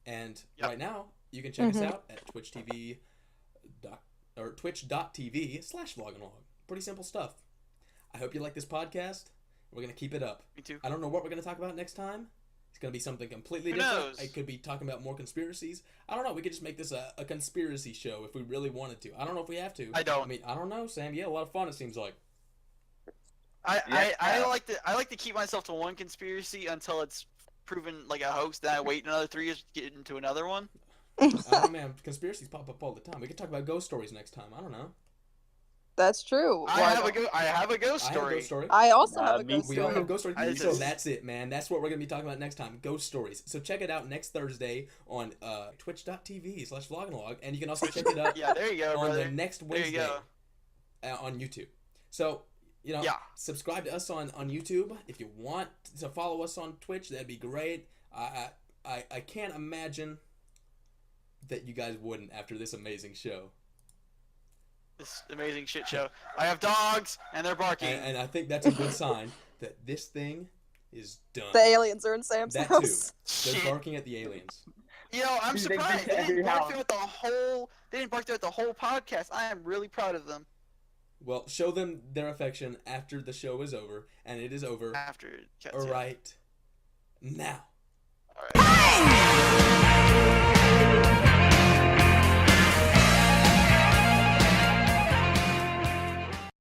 [SPEAKER 2] And right now, you can check us out at twitch.tv/vloginalog. Pretty simple stuff. I hope you like this podcast. We're going to keep it up.
[SPEAKER 3] Me too.
[SPEAKER 2] I don't know what we're going to talk about next time, It's going to be something completely
[SPEAKER 3] Who
[SPEAKER 2] different.
[SPEAKER 3] knows?
[SPEAKER 2] It could be talking about more conspiracies. I don't know. We could just make this a conspiracy show if we really wanted to. I don't know if we have to.
[SPEAKER 3] I don't.
[SPEAKER 2] I mean, I don't know, Sam. Yeah, a lot of fun, it seems like.
[SPEAKER 3] I like to keep myself to one conspiracy until it's proven like a hoax. Then I wait another 3 years to get into another one.
[SPEAKER 2] Oh, man. Conspiracies pop up all the time. We could talk about ghost stories next time. I don't know.
[SPEAKER 7] That's true.
[SPEAKER 3] I have a ghost
[SPEAKER 2] I have a
[SPEAKER 3] story.
[SPEAKER 2] ghost story.
[SPEAKER 7] I also have a
[SPEAKER 4] me
[SPEAKER 7] ghost
[SPEAKER 2] We
[SPEAKER 7] story.
[SPEAKER 2] all have ghost stories.
[SPEAKER 3] I
[SPEAKER 2] So
[SPEAKER 3] just-
[SPEAKER 2] that's it, man. That's what we're going to be talking about next time. Ghost stories. So check it out next Thursday on twitch.tv/vlogalog. And you can also check it out
[SPEAKER 3] Yeah, there you go,
[SPEAKER 2] on
[SPEAKER 3] brother.
[SPEAKER 2] the next
[SPEAKER 3] There you
[SPEAKER 2] Wednesday
[SPEAKER 3] go.
[SPEAKER 2] on YouTube. So,
[SPEAKER 3] Yeah.
[SPEAKER 2] subscribe to us on YouTube. If you want to follow us on Twitch, that'd be great. I can't imagine that you guys wouldn't after this amazing show.
[SPEAKER 3] This amazing shit show. I have dogs, and they're barking.
[SPEAKER 2] And I think that's a good sign that this thing is done.
[SPEAKER 7] The aliens are in Sam's
[SPEAKER 2] That too.
[SPEAKER 7] house.
[SPEAKER 2] They're
[SPEAKER 3] Shit.
[SPEAKER 2] barking at the aliens.
[SPEAKER 3] You know, I'm
[SPEAKER 4] They
[SPEAKER 3] surprised.
[SPEAKER 4] get
[SPEAKER 3] They
[SPEAKER 4] every
[SPEAKER 3] didn't bark
[SPEAKER 4] house.
[SPEAKER 3] throughout the whole. They didn't bark throughout the whole podcast. I am really proud of them.
[SPEAKER 2] Well, show them their affection after the show is over, and it is over
[SPEAKER 3] After it cuts.
[SPEAKER 2] right now.
[SPEAKER 3] All right.